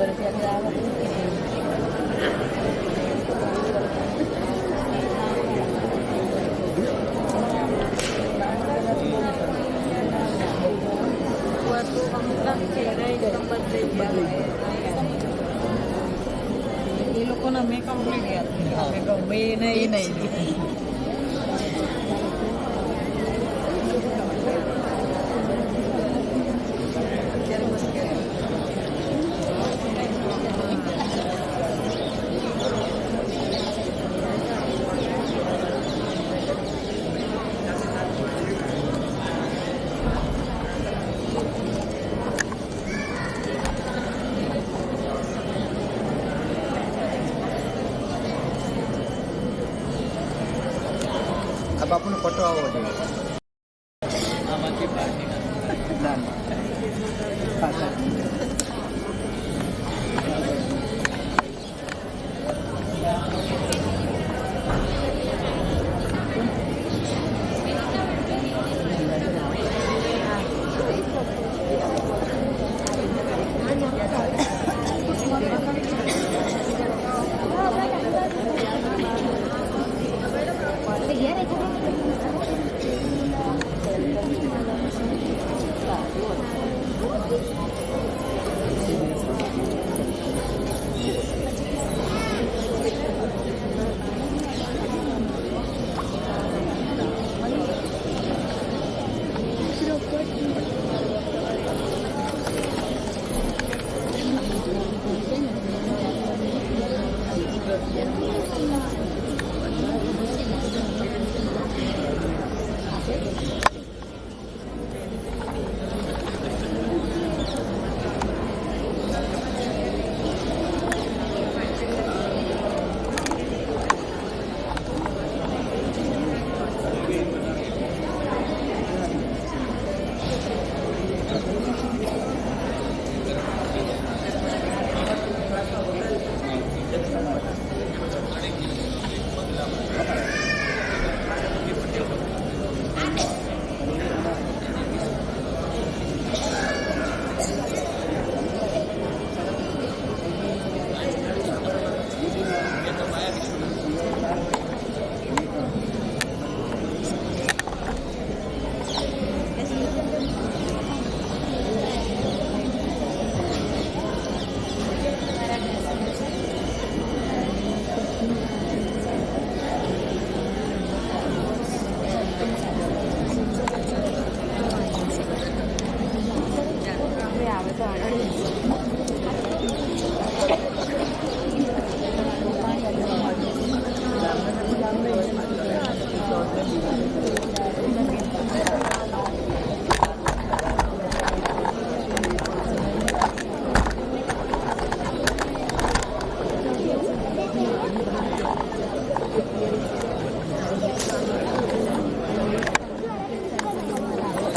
એ લોકોના મેકઅપ લઈ ગયા મેકઅપ બે નહીં બાપુનો ફોટો આવવો જોઈએ આમાંથી પાર્ટીના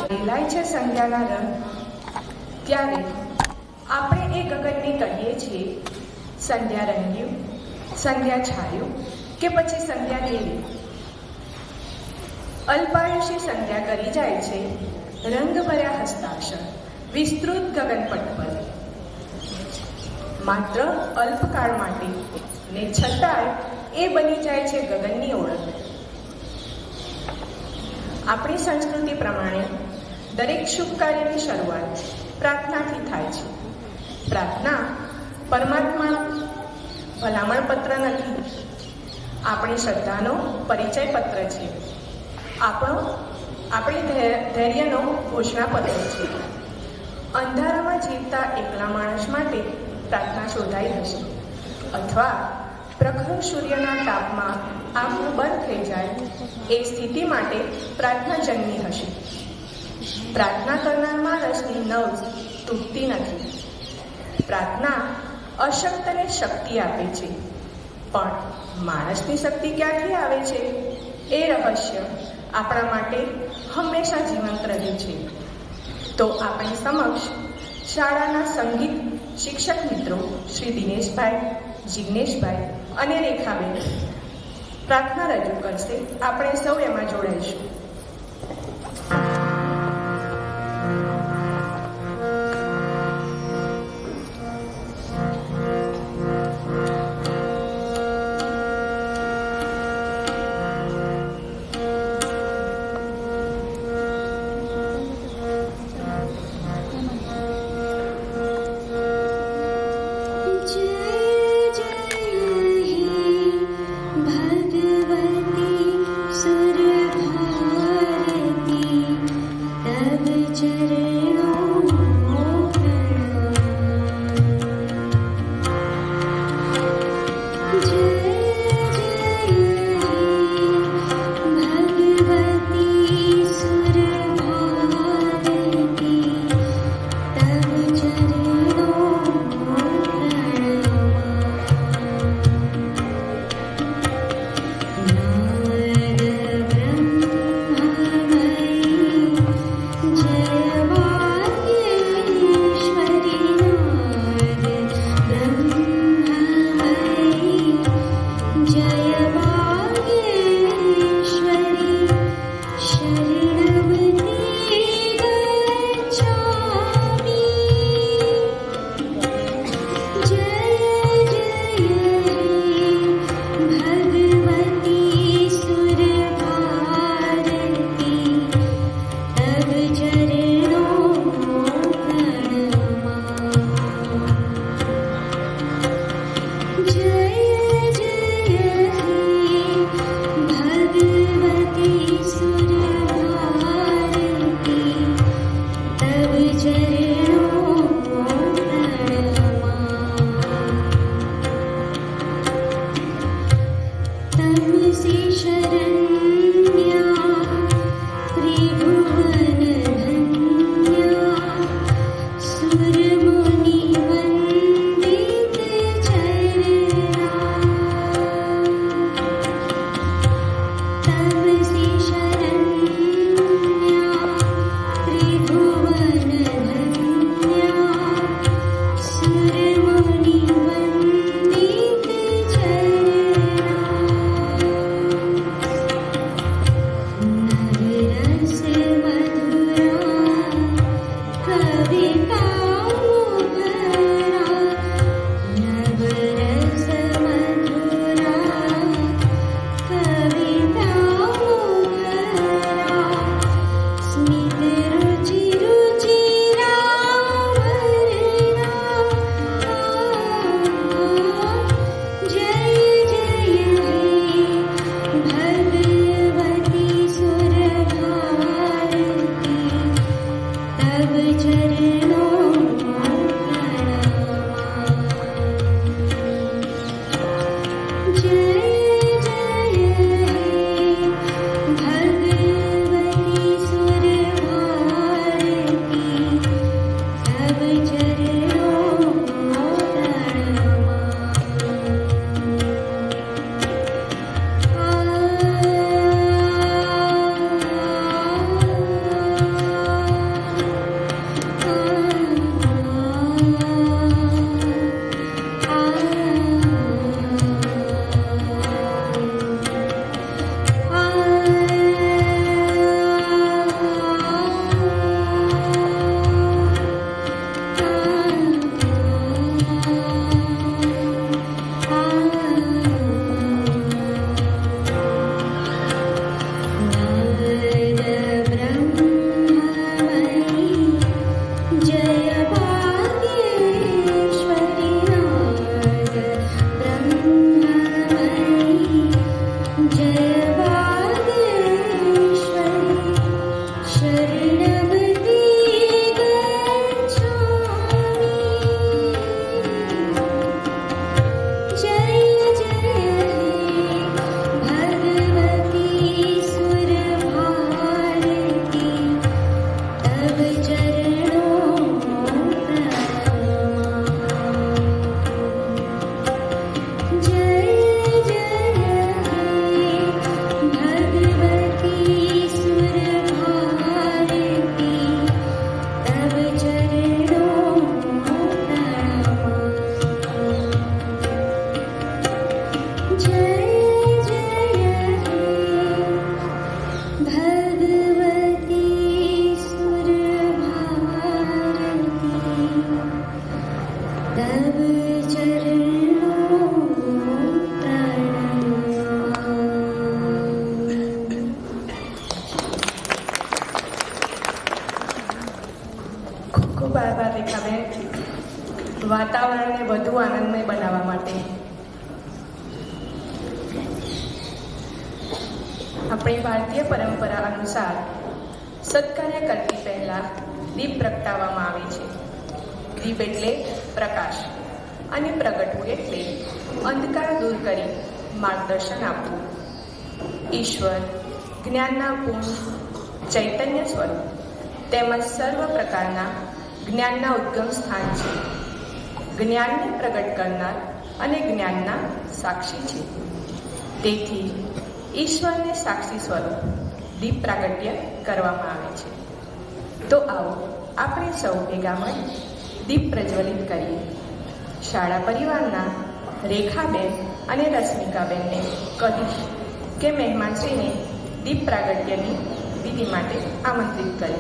બદલાય છે સંધ્યાના રંગ, ત્યારે આપણે એ ગગનને કહીએ છીએ સંધ્યા રંગ્યું, સંધ્યા છાયું કે પછી સંધ્યા કેવી. અલ્પાયુષી સંધ્યા કરી જાય છે રંગભર્યા હસ્તાક્ષર વિસ્તૃત ગગનપટ પર. માત્ર અલ્પકાળ માટે ને છતાંય એ બની જાય છે ગગનની ઓળખ. આપણી સંસ્કૃતિ પ્રમાણે દરેક શુભ કાર્યની શરૂઆત પ્રાર્થનાથી થાય છે. પ્રાર્થના પરમાત્મા ભલામણ પત્ર નથી, આપણી શ્રદ્ધાનો પરિચય પત્ર છે, આપણી ધૈર્યનો ઘોષણાપત્ર છે. અંધારામાં જીવતા એકલા માણસ માટે પ્રાર્થના શોધાઈ હશે, અથવા પ્રખર સૂર્યના તાપમાં આંખો બંધ થઈ જાય એ સ્થિતિ માટે પ્રાર્થના જન્મી હશે. પ્રાર્થના કરનાર માણસની નવ્સ તૂટતી નથી. પ્રાર્થના અશક્તને શક્તિ આપે છે, પણ માણસની શક્તિ ક્યાંથી આવે છે એ રહસ્ય આપણા માટે હંમેશા જીવંત રહે છે. તો આપણી સમક્ષ શાળાના સંગીત શિક્ષક મિત્રો શ્રી દિનેશભાઈ, જિગ્નેશભાઈ અને રેખાબેન પ્રાર્થના રજૂ કરશે. આપણે સૌ એમાં જોડાઈશું. ખૂબ આભાર રેખાબેન, વાતાવરણને વધુ આનંદમય બનાવવા માટે. આપણી ભારતીય પરંપરા અનુસાર સત્કાર્ય કરતી પહેલા દીપ પ્રગટાવવામાં આવે છે. દીપ એટલે પ્રકાશ અને પ્રગટવું એટલે અંધકાર દૂર કરી માર્ગદર્શન આપવું. ઈશ્વર જ્ઞાનના પૂર્ણ ચૈતન્ય સ્વરૂપ તેમજ સર્વ પ્રકારના જ્ઞાનના ઉદ્ગમ સ્થાન છે. જ્ઞાનને પ્રગટ કરનાર અને જ્ઞાનના સાક્ષી છે. તેથી ઈશ્વરને સાક્ષી સ્વરૂપ દીપ પ્રાગટ્ય કરવામાં આવે છે. તો આવો આપણે સૌ ભેગા મળી દીપ પ્રજ્વલિત કરીએ. શાળા પરિવારના રેખાબેન અને રશ્મિકાબેનને કહીશ કે મહેમાનશ્રીને દીપ પ્રાગટ્યની વિધિ માટે આમંત્રિત કરે.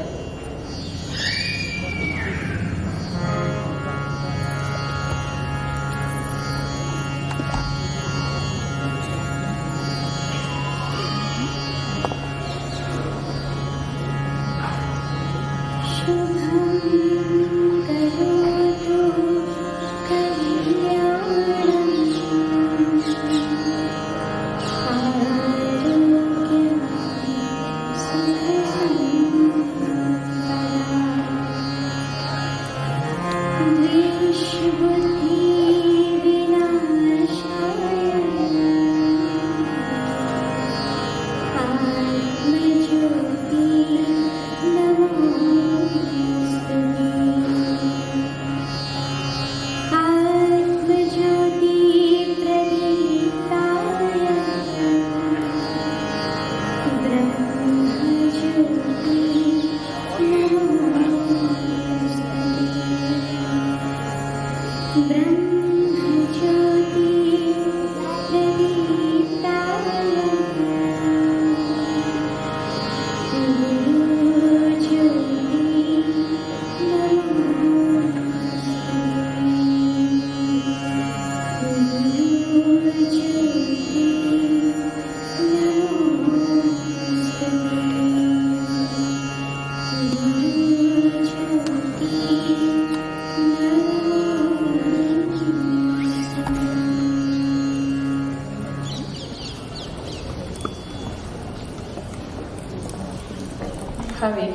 હવે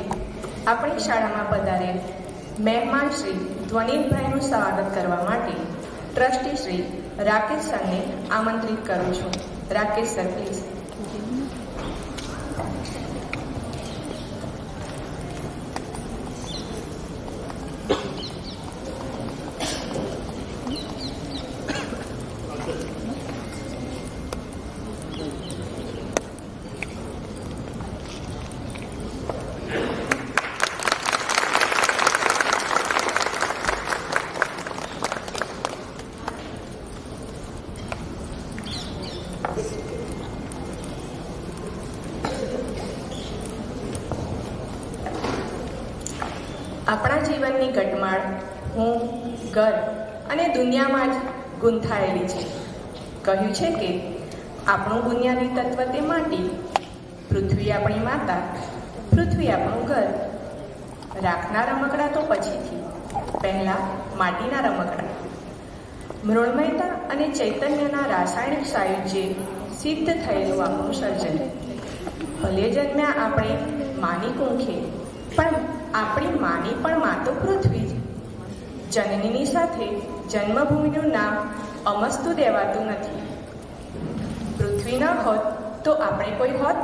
આપણી શાળામાં પધારેલ મહેમાન શ્રી ધ્વનિભાઈનું સ્વાગત કરવા માટે ટ્રસ્ટી શ્રી રાકેશ સરને આમંત્રિત કરું છું. Rakesh sir please. આપણા જીવનની ઘટમાળ હું, ઘર અને દુનિયામાં જ ગૂંથાયેલી છે. કહ્યું છે કે આપણું બુનિયાદી તત્વ તે માટી, પૃથ્વી આપણી માતા, પૃથ્વી આપણું ઘર. રાખના રમકડા તો પછીથી, પહેલાં માટીના રમકડા. મૃણમયતા અને ચૈતન્યના રાસાયણિક સાયુજ્યે સિદ્ધ થયેલું આપણું સર્જન. ભલે જન્મ્યા આપણે માની કુંખે, પણ આપણી માની પણ મા તો પૃથ્વી જ. જનનીની સાથે જન્મભૂમિનું નામ અમસ્તું દેવાતું નથી. પૃથ્વી ન હોત તો આપણે કોઈ હોત?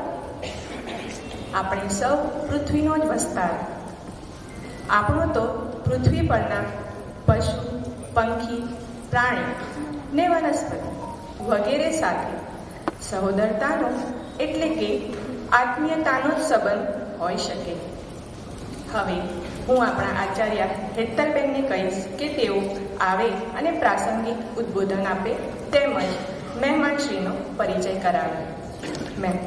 આપણે સૌ પૃથ્વીનો જ વસ્તાર. આપણો તો પૃથ્વી પરના પશુ, પંખી, પ્રાણી ને વનસ્પતિ વગેરે સાથે સહોદરતાનો એટલે કે આત્મીયતાનો જ સંબંધ હોઈ શકે. હવે હું આપણા આચાર્ય હેતલબેનને કહીશ કે તેઓ આવે અને પ્રાસંગિક ઉદ્બોધન આપે તેમજ મહેમાનશ્રીનો પરિચય કરાવે. મેમ.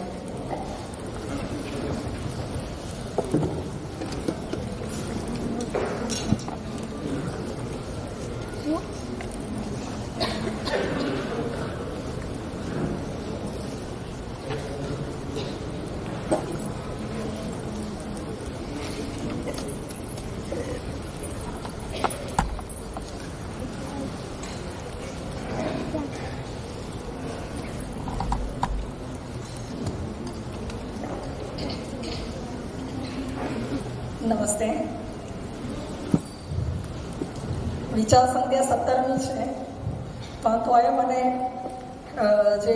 નમસ્તે. વિચાર સંધ્યા 17મી છે, પણ તોય મને જે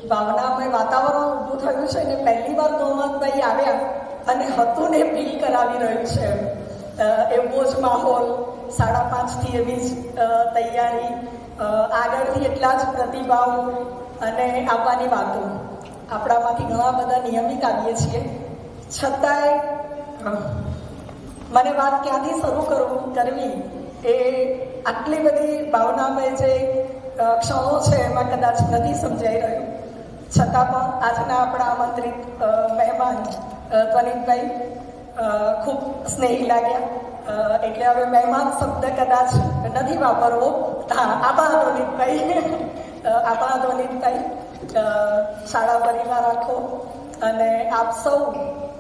ભાવનામય વાતાવરણ ઊભું થયું છે ને પહેલી વાર ગોમતભાઈ આવ્યા અને હતું ને ફીલ કરાવી રહ્યું છે. એવો જ માહોલ, 5:30થી એવી જ તૈયારી, આગળથી એટલા જ પ્રતિભાવ અને આવવાની વાતો. આપણામાંથી ઘણા બધા નિયમિત આવીએ છીએ, છતાંય મને વાત ક્યાંથી શરૂ કરવી એ આટલી બધી ભાવનામય જે ક્ષણો છે એમાં કદાચ નથી સમજાઈ રહ્યું. છતાં પણ આજના આપણા આમંત્રિત મહેમાન ત્વનિતભાઈ ખૂબ સ્નેહી લાગ્યા. એટલે હવે મહેમાન શબ્દ કદાચ નથી વાપરવો. હા, આભાર ત્વનિતભાઈ. આભાર ત્વનિતભાઈ. શાળા પરિવાર રાખો અને આપ સૌ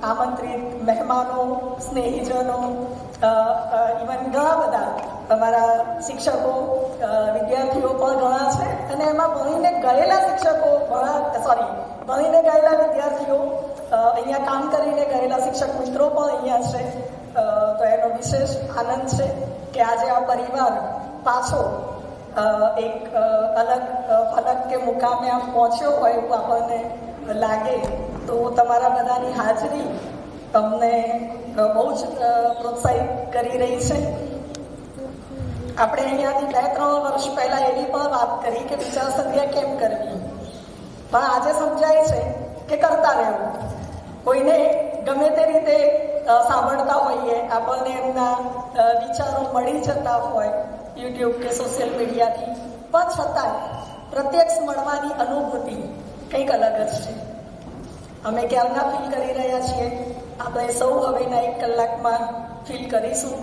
આમંત્રિત મહેમાનો, સ્નેહીજનો, ઇવન ઘણા બધા તમારા શિક્ષકો, વિદ્યાર્થીઓ પણ ઘણા છે અને એમાં ભણીને ગયેલા શિક્ષકો ભણીને ગયેલા વિદ્યાર્થીઓ, અહીંયા કામ કરીને ગયેલા શિક્ષક મિત્રો પણ અહીંયા છે. તો એનો વિશેષ આનંદ છે કે આજે આ પરિવાર પાછો એક અલગ ફલક કે મુકામે આમ પહોંચ્યો હોય એવું આપણને લાગે. તો તમારા બધાની હાજરી તમને બહુ જ પ્રોત્સાહિત કરી રહી છે. આપણે અહીંયાથી 2-3 વર્ષ પહેલાં એવી પણ વાત કરી કે વિચાર સંધ્યા કેમ કરવી, પણ આજે સમજાય છે કે કરતા રહેવું. કોઈને ગમે તે રીતે સાંભળતા હોઈએ, આપણને એમના વિચારો મળી જતા હોય યુટ્યુબ કે સોશિયલ મીડિયાથી, પણ છતાંય પ્રત્યક્ષ મળવાની અનુભૂતિ કંઈક અલગ જ છે. અમે ક્યારના ફીલ કરી રહ્યા છીએ, આપણે સૌ હવેના 1 કલાકમાં ફીલ કરીશું.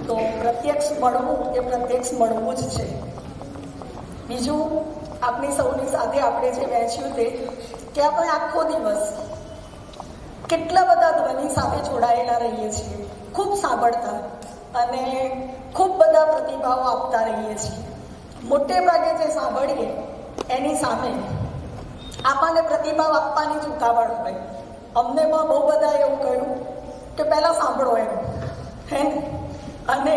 તો પ્રત્યક્ષ મળવું એ પ્રત્યક્ષ મળવું જ છે. બીજું, આપણી સૌની સાથે આપણે જે વહેંચ્યું તે કે આપણે આખો દિવસ કેટલા બધા ધ્વનિ સાથે જોડાયેલા રહીએ છીએ, ખૂબ સાંભળતા અને ખૂબ બધા પ્રતિભાવો આપતા રહીએ છીએ. મોટે ભાગે જે સાંભળીએ એની સામે આપણને પ્રતિભાવ આપવાની જ ઉતાવળ હોય. અમને પણ બહુ બધા એવું કહ્યું કે પહેલાં સાંભળો એમ, હે ને? અને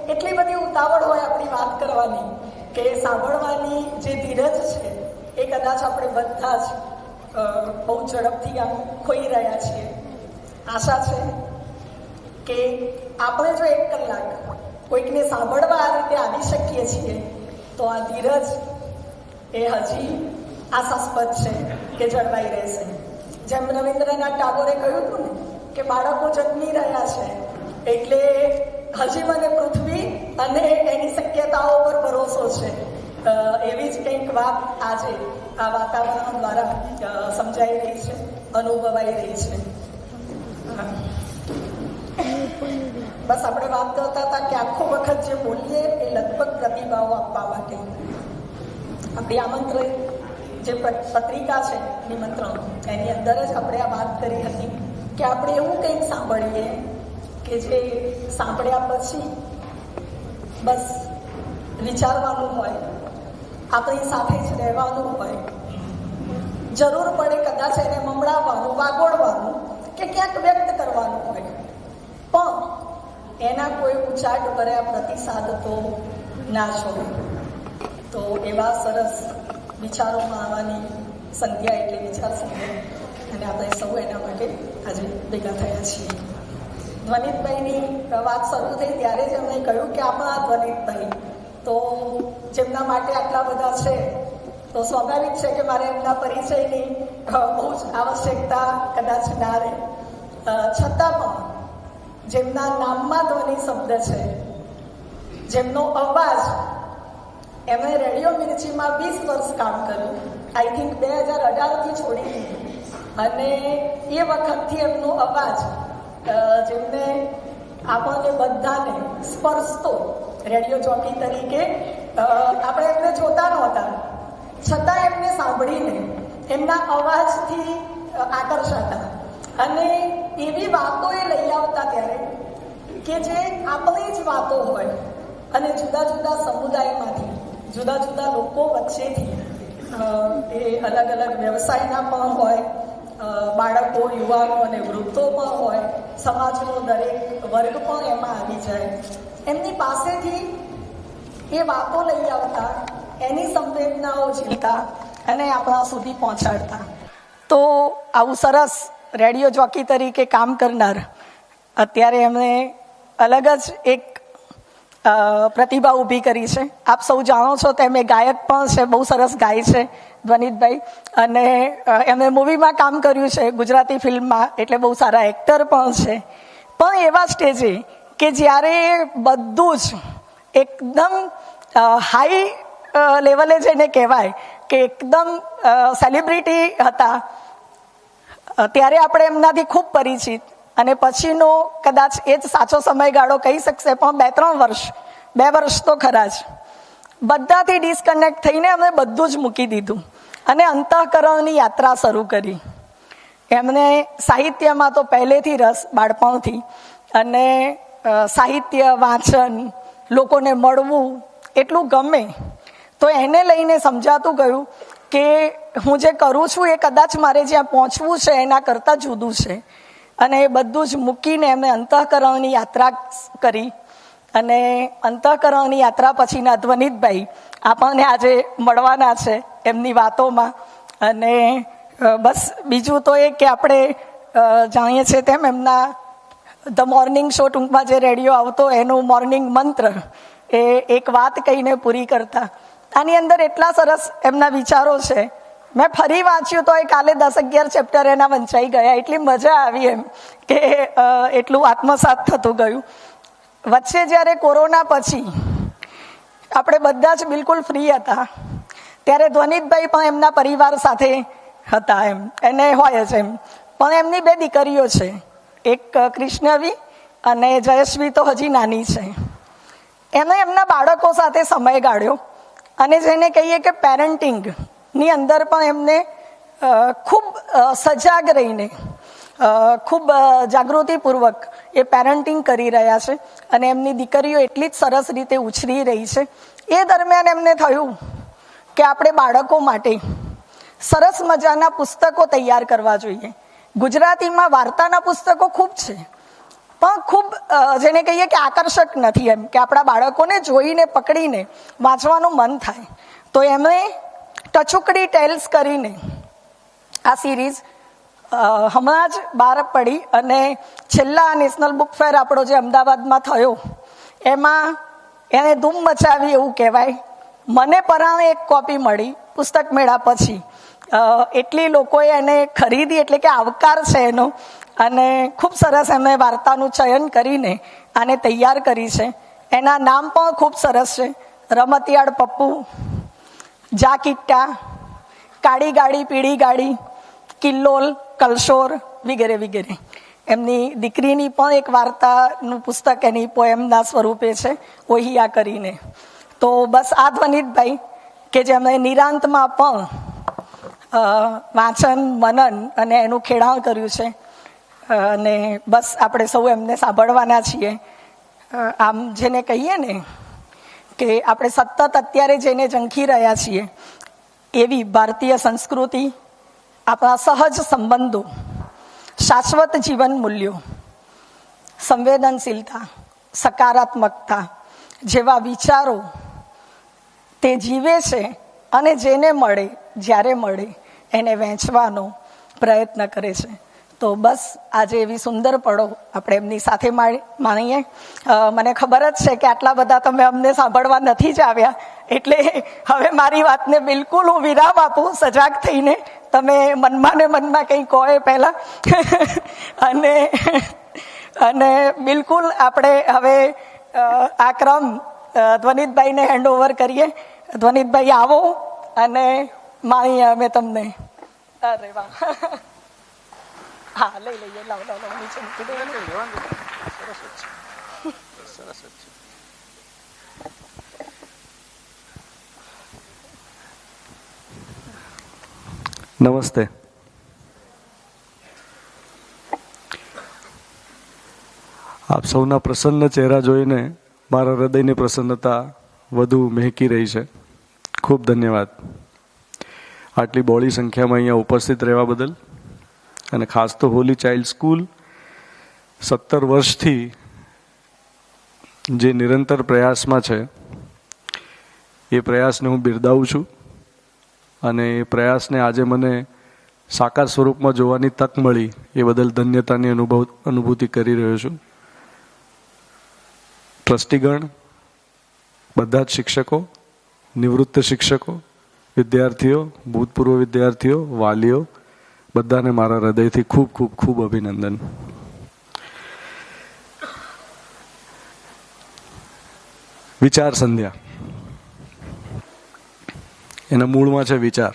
એટલી બધી ઉતાવળ હોય આપણી વાત કરવાની કે સાંભળવાની જે ધીરજ છે એ કદાચ આપણે બધા જ બહુ ઝડપથી આમ ખોઈ રહ્યા છીએ. આશા છે કે આપણે જો 1 કલાક કોઈકને સાંભળવા આ રીતે આવી શકીએ છીએ તો આ ધીરજ એ હજી આશાસ્પદ છે કે જળવાઈ રહેશે. જેમ રવિન્દ્રનાથ ટાગોરે કહ્યું હતું ને કે બાળકો જન્મી રહ્યા છે એટલે હજી મને પૃથ્વી અને એની શક્યતાઓ પર ભરોસો છે. એવી જ કંઈક વાત આજે આ વાતાવરણ દ્વારા સમજાઈ રહી છે, અનુભવાઈ રહી છે. બસ આપણે વાત કરતા હતા કે આખો વખત જે બોલીએ એ લગભગ પ્રતિભાવો આપવા માટે. આપણી આમંત્રિત જે પત્રિકા છે નિમંત્રણ, એની અંદર જ આપણે આ વાત કરી હતી કે આપણે એવું કંઈક સાંભળીએ કે જે સાંભળ્યા પછી બસ વિચારવાનું હોય, આપણી સાથે જ રહેવાનું હોય, જરૂર પડે કદાચ એને મમડાવવાનું, વાગોળવાનું કે ક્યાંક વ્યક્ત કરવાનું હોય, પણ એના કોઈ ઉચાટ ભર્યા પ્રતિસાદ તો ના છોડે. તો એવા સરસ વિચારોમાં આવવાની સંધ્યા એટલે વિચાર સંધ્યા, અને આપણે સૌ એના માટે આજે ભેગા થયા છીએ. ધ્વનિતભાઈની વાત શરૂ થઈ ત્યારે જ એમણે કહ્યું કે આપણા ધ્વનિતભાઈ તો જેમના માટે આટલા બધા છે તો સ્વાભાવિક છે કે મારે એમના પરિચયની બહુ જ આવશ્યકતા કદાચ ના રહે. છતાં પણ જેમના નામમાં ધ્વનિ શબ્દ છે, જેમનો અવાજ, એમણે રેડિયો મિર્ચીમાં 20 વર્ષ કામ કર્યું, આઈ થિંક 2018થી છોડી દીધું, અને એ વખતથી એમનો અવાજ જેમને આપણને બધાને સ્પર્શતો, રેડિયો જોકી તરીકે આપણે એમને જોતા નહોતા છતાં એમને સાંભળીને એમના અવાજથી આકર્ષાતા અને એવી વાતો એ લઈ આવતા ત્યારે કે જે આપણી જ વાતો હોય અને જુદા જુદા સમુદાયમાંથી, જુદા જુદા લોકો વચ્ચેથી, એ અલગ અલગ વ્યવસાયના પણ હોય, બાળકો, યુવાનો અને વૃદ્ધો પણ હોય, સમાજનો દરેક વર્ગ પણ એમાં આવી જાય. એમની પાસેથી એ વાતો લઈ આવતા, એની સંવેદનાઓ ઝીલતા અને આપણા સુધી પહોંચાડતા. તો આવું સરસ રેડિયો જોકી તરીકે કામ કરનાર અત્યારે એમણે અલગ જ એક પ્રતિભા ઊભી કરી છે. આપ સૌ જાણો છો તેમ એ ગાયક પણ છે, બહુ સરસ ગાય છે ધ્વનિતભાઈ, અને એમણે મૂવીમાં કામ કર્યું છે, ગુજરાતી ફિલ્મમાં, એટલે બહુ સારા એક્ટર પણ છે. પણ એવા સ્ટેજે કે જ્યારે બધું જ એકદમ હાઈ લેવલે જેને કહેવાય કે એકદમ સેલિબ્રિટી હતા, ત્યારે આપણે એમનાથી ખૂબ પરિચિત, અને પછીનો કદાચ એ જ સાચો સમયગાળો કહી શકશે, પણ 2-3 વર્ષ, 2 વર્ષ તો ખરા જ, બધાથી ડિસ્કનેક્ટ થઈને અમે બધું જ મૂકી દીધું અને અંતઃકરણની યાત્રા શરૂ કરી. એમને સાહિત્યમાં તો પહેલેથી રસ, બાળપણથી, અને સાહિત્ય, વાંચન, લોકોને મળવું એટલું ગમે. તો એને લઈને સમજાતું ગયું કે હું જે કરું છું એ કદાચ મારે જ્યાં પહોંચવું છે એના કરતાં જુદું છે, અને એ બધું જ મૂકીને એમણે અંતઃકરણની યાત્રા કરી. અને અંતઃકરણની યાત્રા પછીના ધ્વનિતભાઈ આપણને આજે મળવાના છે એમની વાતોમાં. અને બસ બીજું તો એ કે આપણે જાણીએ છીએ તેમ એમના ધ મોર્નિંગ શો, ટૂંકમાં જે રેડિયો આવતો એનું મોર્નિંગ મંત્ર એ એક વાત કહીને પૂરી કરતા. આની અંદર એટલા સરસ એમના વિચારો છે. મેં ફરી વાંચ્યું તો એ કાલે 10-11 ચેપ્ટર એના વંચાઈ ગયા, એટલી મજા આવી એમ કે એટલું આત્મસાત થતું ગયું. વચ્ચે જ્યારે કોરોના પછી આપણે બધા જ બિલકુલ ફ્રી હતા, ત્યારે ધ્વનિતભાઈ પણ એમના પરિવાર સાથે હતા એમ, એને હોય જ એમ. પણ એમની 2 દીકરીઓ છે, એક કૃષ્ણવી અને જયશ્વી તો હજી નાની છે. એમણે એમના બાળકો સાથે સમય ગાળ્યો, અને જેને કહીએ કે પેરેન્ટિંગની અંદર પણ એમને ખૂબ સજાગ રહીને, ખૂબ જાગૃતિપૂર્વક એ પેરેન્ટિંગ કરી રહ્યા છે, અને એમની દીકરીઓ એટલી જ સરસ રીતે ઉછરી રહી છે. એ દરમિયાન એમને થયું કે આપણે બાળકો માટે સરસ મજાના પુસ્તકો તૈયાર કરવા જોઈએ. ગુજરાતીમાં વાર્તાના પુસ્તકો ખૂબ છે, પણ ખૂબ જેને કહીએ કે આકર્ષક નથી, એમ કે આપણા બાળકોને જોઈને પકડીને વાંચવાનું મન થાય. તો એમણે ટચુકડી ટેલ્સ કરીને આ સિરીઝ હમણાં જ બહાર પડી અને છેલ્લા નેશનલ બુક ફેર આપણો જે અમદાવાદમાં થયો એમાં એને ધૂમ મચાવી એવું કહેવાય. મને પરાણે એક કોપી મળી પુસ્તક મેળા પછી. એટલી લોકોએ એને ખરીદી, એટલે કે આવકાર છે એનો. અને ખૂબ સરસ એમણે વાર્તાનું ચયન કરીને આને તૈયાર કરી છે. એના નામ પણ ખૂબ સરસ છે: રમતિયાળ પપ્પુ, જા કિટ્ટા, કાળી ગાડી પીળી ગાડી, કિલ્લોલ, કલશોર વગેરે વગેરે. એમની દીકરીની પણ એક વાર્તાનું પુસ્તક એની પોએમના સ્વરૂપે છે, ઓહિયા કરીને. તો બસ આ ધ્વનિતભાઈ કે જેમણે નિરાંતમાં પણ વાંચન, મનન અને એનું ખેડાણ કર્યું છે. અને બસ આપણે સૌ એમને સાંભળવાના છીએ. આમ જેને કહીએ ને કે આપણે સતત અત્યારે જેને ઝંખી રહ્યા છીએ એવી ભારતીય સંસ્કૃતિ, આપણા સહજ સંબંધો, શાશ્વત જીવન મૂલ્યો, સંવેદનશીલતા, સકારાત્મકતા જેવા વિચારો તે જીવે છે અને જેને મળે, જ્યારે મળે એને વહેંચવાનો પ્રયત્ન કરે છે. તો બસ આજે એવી સુંદર પળો આપણે એમની સાથે માણીએ. મને ખબર જ છે કે આટલા બધા તમે અમને સાંભળવા નથી જ આવ્યા, એટલે હવે મારી વાતને બિલકુલ હું વિરામ આપું, સજાગ થઈને. તમે મનમાં ને મનમાં કંઈ કહો એ પહેલાં અને બિલકુલ આપણે હવે આ ક્રમ ધ્વનિતભાઈને હેન્ડઓવર કરીએ. ધ્વનિતભાઈ આવો અને માણીએ અમે તમને. અરે વાહ, હા લઈ લઈએ, લાવ નીચે મૂકી દો. સરસ જ છે. નમસ્તે. આપ સૌના પ્રસન્ન ચહેરા જોઈને મારા હૃદયની પ્રસન્નતા વધુ મહેકી રહી છે. ખૂબ ધન્યવાદ આટલી બહોળી સંખ્યામાં અહીંયા ઉપસ્થિત રહેવા બદલ. અને ખાસ તો હોલી ચાઇલ્ડ સ્કૂલ 17 વર્ષથી જે નિરંતર પ્રયાસમાં છે એ પ્રયાસને હું બિરદાવું છું. અને એ પ્રયાસને આજે મને સાકાર સ્વરૂપમાં જોવાની તક મળી એ બદલ ધન્યતાની અનુભૂતિ કરી રહ્યો છું. ટ્રસ્ટીગણ, બધા જ શિક્ષકો, નિવૃત્ત શિક્ષકો, વિદ્યાર્થીઓ, ભૂતપૂર્વ વિદ્યાર્થીઓ, વાલીઓ, બધાને મારા હૃદયથી ખૂબ ખૂબ ખૂબ અભિનંદન. વિચાર સંધ્યા એના મૂળમાં છે વિચાર.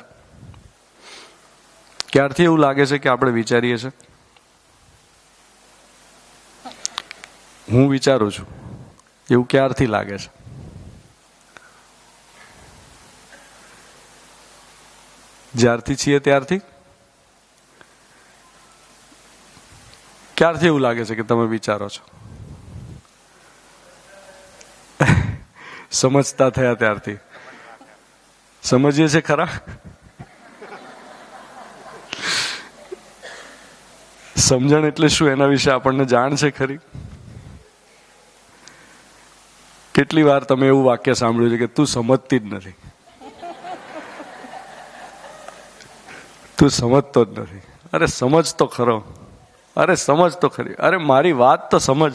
ક્યારથી એવું લાગે છે કે આપણે વિચારીએ છીએ? હું વિચારું છું એવું ક્યારથી લાગે છે? જ્યારથી છીએ ત્યારથી? ક્યારથી એવું લાગે છે કે તમે વિચારો છો? સમજતા થયા ત્યારથી. સમજીએ છે ખરા? સમજણ એટલે શું એના વિશે આપણને જાણ છે ખરી? કેટલી વાર તમે એવું વાક્ય સાંભળ્યું છે કે તું સમજતી જ નથી, તું સમજતો જ નથી. અરે સમજ તો ખરો, અરે સમજ તો ખરી, અરે મારી વાત તો સમજ.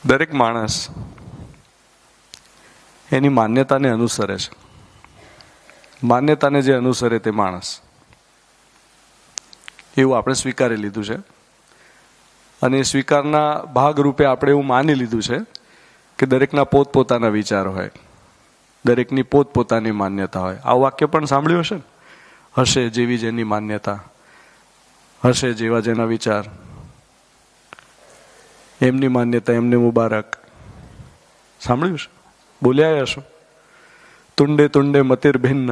દરેક માણસ એની માન્યતાને અનુસરે છે. માન્યતાને જે અનુસરે તે માણસ, એવું આપણે સ્વીકારી લીધું છે. અને એ સ્વીકારના ભાગરૂપે આપણે એવું માની લીધું છે કે દરેકના પોતપોતાના વિચારો હોય, દરેકની પોતપોતાની માન્યતા હોય. આ વાક્ય પણ સાંભળ્યું હશે ને? હશે જેવી જેની માન્યતા, હશે જેવા જેના વિચાર, એમની માન્યતા એમને મુબારક. સાંભળ્યું છે? બોલ્યા હશો. તુંડે તુંડે મતિર ભિન્ન,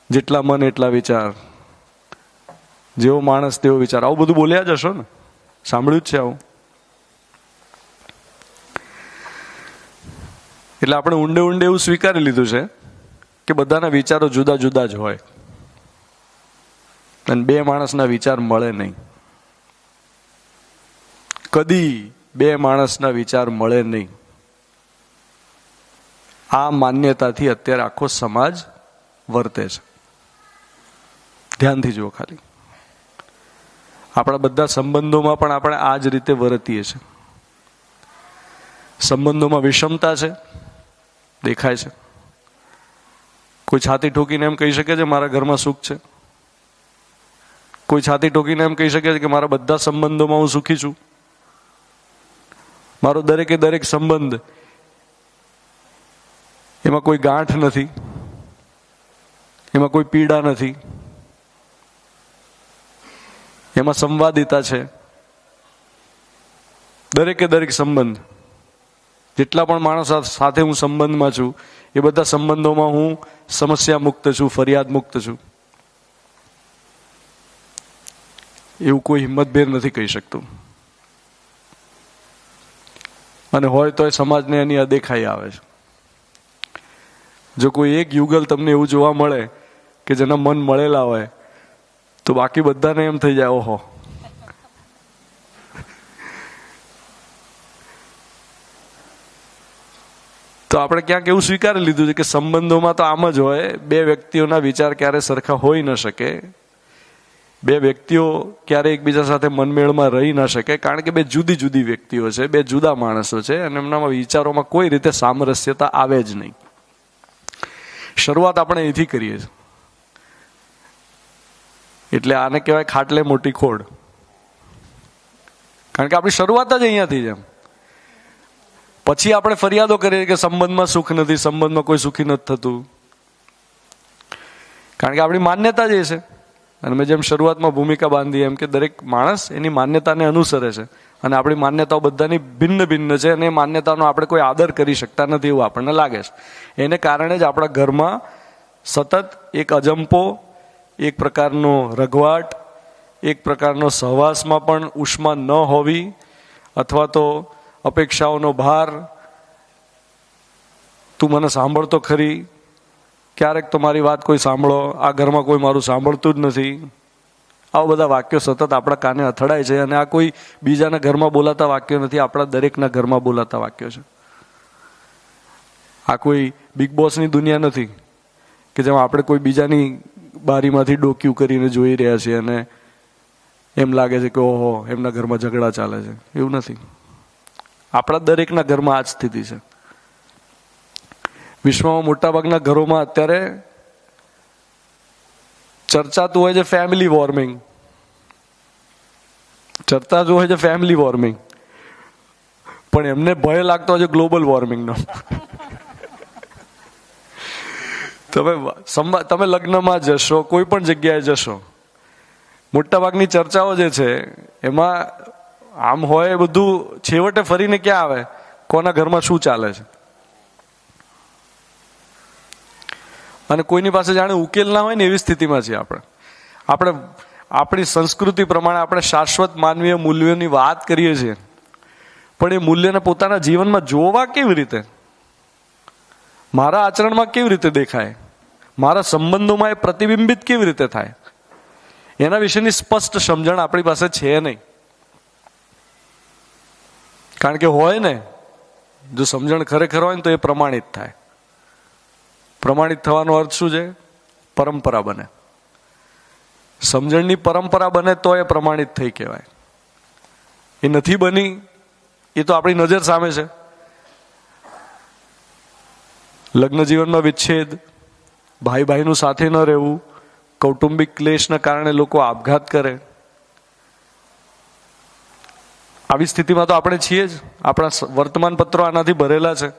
જેટલા મન એટલા વિચાર, જેવો માણસ તેવો વિચાર. આવું બધું બોલ્યા જ હશો ને? સાંભળ્યું જ છે આવું? એટલે આપણે ઊંડે ઊંડે એવું સ્વીકારી લીધું છે કે બધાના વિચારો જુદા જુદા જ હોય. અને બે માણસના વિચાર મળે નહીં. કદી બે માણસના વિચાર મળે નહીં. આ માન્યતાથી અત્યારે આખો સમાજ વર્તે છે. ધ્યાનથી જુઓ ખાલી. આપણા બધા સંબંધોમાં પણ આપણે આ જ રીતે વર્તીએ છીએ. સંબંધોમાં વિષમતા છે, દેખાય છે. કોઈ છાતી ઠોકીને એમ કહી શકે છે મારા ઘરમાં સુખ છે. કોઈ છાતી ઠોકીને એમ કહી શકે છે કે મારા બધા સંબંધોમાં હું સુખી છું. મારો દરેકે દરેક સંબંધ, એમાં કોઈ ગાંઠ નથી, એમાં કોઈ પીડા નથી, એમાં સંવાદિતા છે. દરેકે દરેક સંબંધ, જેટલા પણ માણસો સાથે હું સંબંધમાં છું, એ બધા સંબંધોમાં હું સમસ્યા મુક્ત છું, ફરિયાદ મુક્ત છું. એવું કોઈ હિંમતભેર નથી કહી શકતું. અને હોય તો એ સમાજને એની અદેખાઈ આવે છે. જો કોઈ એક યુગલ તમને એવું જોવા મળે કે જેના મન મળેલા હોય, તો બાકી બધાને એમ થઈ જાય ઓહો. તો આપણે ક્યાંક એવું સ્વીકારી લીધું છે કે સંબંધોમાં તો આમ જ હોય, બે વ્યક્તિઓના વિચાર ક્યારે સરખા હોઈ ન શકે, બે વ્યક્તિઓ ક્યારે એકબીજા સાથે મનમેળમાં રહી ન શકે, કારણ કે બે જુદી જુદી વ્યક્તિઓ છે, બે જુદા માણસો છે, અને એમનામાં વિચારોમાં કોઈ રીતે સામરસ્યતા આવે જ નહીં. શરૂઆત આપણે અહીંથી કરીએ છીએ. એટલે આને કહેવાય ખાટલે મોટી ખોડ. કારણ કે આપણી શરૂઆત જ અહીંયાથી જ. એમ પછી આપણે ફરિયાદો કરીએ કે સંબંધમાં સુખ નથી, સંબંધમાં કોઈ સુખી નથી થતું. કારણ કે આપણી માન્યતા જ એ છે. અને મેં જેમ શરૂઆતમાં ભૂમિકા બાંધી એમ કે દરેક માણસ એની માન્યતાને અનુસરે છે, અને આપણી માન્યતાઓ બધાની ભિન્ન ભિન્ન છે, અને એ માન્યતાનો આપણે કોઈ આદર કરી શકતા નથી એવું આપણને લાગે છે. એને કારણે જ આપણા ઘરમાં સતત એક અજંપો, એક પ્રકારનો રઘવાટ, એક પ્રકારનો સહવાસમાં પણ ઉષ્મા ન હોવી, અથવા તો અપેક્ષાઓનો ભાર, તું મને સાંભળતો ખરી, ક્યારેક તો મારી વાત કોઈ સાંભળો, આ ઘરમાં કોઈ મારું સાંભળતું જ નથી. આવા બધા વાક્યો સતત આપણા કાને અથડાય છે. અને આ કોઈ બીજાના ઘરમાં બોલાતા વાક્યો નથી, આપણા દરેકના ઘરમાં બોલાતા વાક્યો છે. આ કોઈ બિગ બોસની દુનિયા નથી કે જેમાં આપણે કોઈ બીજાની બારીમાંથી ડોક્યું કરીને જોઈ રહ્યા છીએ અને એમ લાગે છે કે ઓહો એમના ઘરમાં ઝઘડા ચાલે છે. એવું નથી. આપણા દરેકના ઘરમાં આ જ સ્થિતિ છે. વિશ્વમાં મોટાભાગના ઘરોમાં અત્યારે ચર્ચાતું હોય છે ફેમિલી વોર્મિંગ. ચર્ચાતું હોય છે ફેમિલી વોર્મિંગ, પણ એમને ભય લાગતો હોય છે ગ્લોબલ વોર્મિંગનો. તમે લગ્નમાં જશો, કોઈ પણ જગ્યાએ જશો, મોટાભાગની ચર્ચાઓ જે છે એમાં આમ હોય બધું, છેવટે ફરીને ક્યાં આવે, કોના ઘરમાં શું ચાલે છે. અને કોઈની પાસે જાણે ઉકેલ ના હોય ને એવી સ્થિતિમાં છીએ આપણે આપણી સંસ્કૃતિ પ્રમાણે આપણે શાશ્વત માનવીય મૂલ્યોની વાત કરીએ છીએ, પણ એ મૂલ્યને પોતાના જીવનમાં જોવા કેવી રીતે, મારા આચરણમાં કેવી રીતે દેખાય, મારા સંબંધોમાં એ પ્રતિબિંબિત કેવી રીતે થાય, એના વિશેની સ્પષ્ટ સમજણ આપણી પાસે છે નહીં. કારણ કે હોય ને, જો સમજણ ખરેખર હોય ને તો એ પ્રમાણિત થાય. પ્રમાણિત થવાનો અર્થ શું છે? પરંપરા બને. સમજણની પરંપરા બને તો એ પ્રમાણિત થઈ કહેવાય. એ નથી બની, એ તો આપણી નજર સામે છે. લગ્ન જીવનમાં વિચ્છેદ, ભાઈ ભાઈનું સાથે ન રહેવું, કૌટુંબિક ક્લેશના કારણે લોકો આપઘાત કરે. આવી સ્થિતિમાં તો આપણે છીએ જ. આપણા વર્તમાન પત્રો આનાથી ભરેલા છે.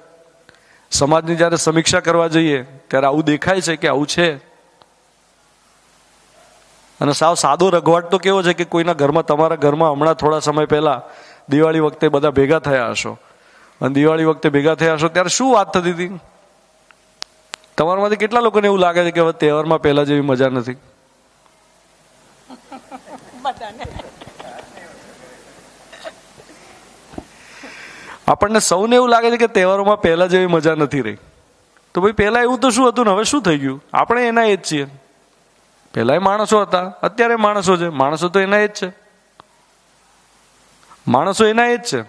સમાજની જ્યારે સમીક્ષા કરવા જઈએ ત્યારે આવું દેખાય છે કે આવું છે. અને સાવ સાદો રઘવાટ તો કેવો છે કે કોઈના ઘરમાં, તમારા ઘરમાં હમણાં થોડા સમય પહેલા દિવાળી વખતે બધા ભેગા થયા હશો, અને દિવાળી વખતે ભેગા થયા હશો ત્યારે શું વાત થતી હતી? તમારામાંથી કેટલા લોકોને એવું લાગે છે કે હવે તહેવારમાં પહેલા જેવી મજા નથી? આપણને સૌને એવું લાગે છે કે તહેવારોમાં પહેલા જેવી મજા નથી રહી. તો ભાઈ પહેલા એવું તો શું હતું ને હવે શું થઈ ગયું? આપણે એના એ જ છીએ. પહેલાય માણસો હતા, અત્યારે માણસો છે. માણસો તો એના એ જ છે, માણસો એના એ જ છે.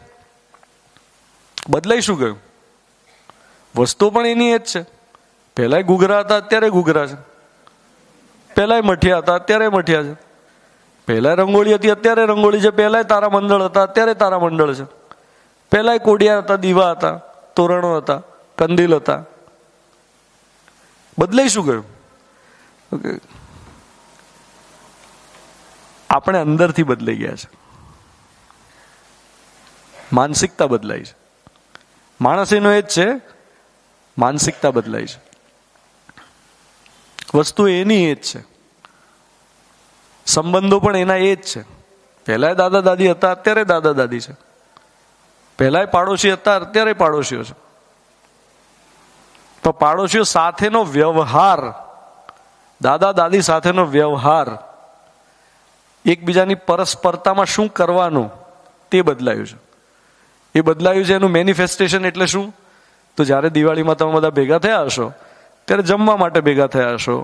બદલાઈ શું ગયું? વસ્તુ પણ એની એ જ છે. પહેલાય ઘૂઘરા હતા, અત્યારે ઘૂઘરા છે. પહેલાય મઠિયા હતા, અત્યારે મઠિયા છે. પહેલાય રંગોળી હતી, અત્યારે રંગોળી છે. પહેલાય તારામંડળ હતા, અત્યારે તારામંડળ છે. પહેલાય કોડિયા હતા, દીવા હતા, તોરણો હતા, કંદીલ હતા. બદલાઈ શું ગયું? આપણે અંદરથી બદલાઈ ગયા છે. માનસિકતા બદલાઈ છે. માણસ એનો એ જ છે, માનસિકતા બદલાઈ છે. વસ્તુ એની એ જ છે, સંબંધો પણ એના એ જ છે. પહેલાય દાદા દાદી હતા, અત્યારે દાદા દાદી છે. પહેલાય પાડોશી હતા, અત્યારે પાડોશીઓ છે. તો પાડોશીઓ સાથેનો વ્યવહાર, દાદા દાદી સાથેનો વ્યવહાર, એકબીજાની પરસ્પરતામાં શું કરવાનું તે બદલાયું છે. એ બદલાયું છે. એનું મેનિફેસ્ટેશન એટલે શું? તો જ્યારે દિવાળીમાં તમે બધા ભેગા થયા હશો ત્યારે જમવા માટે ભેગા થયા હશો,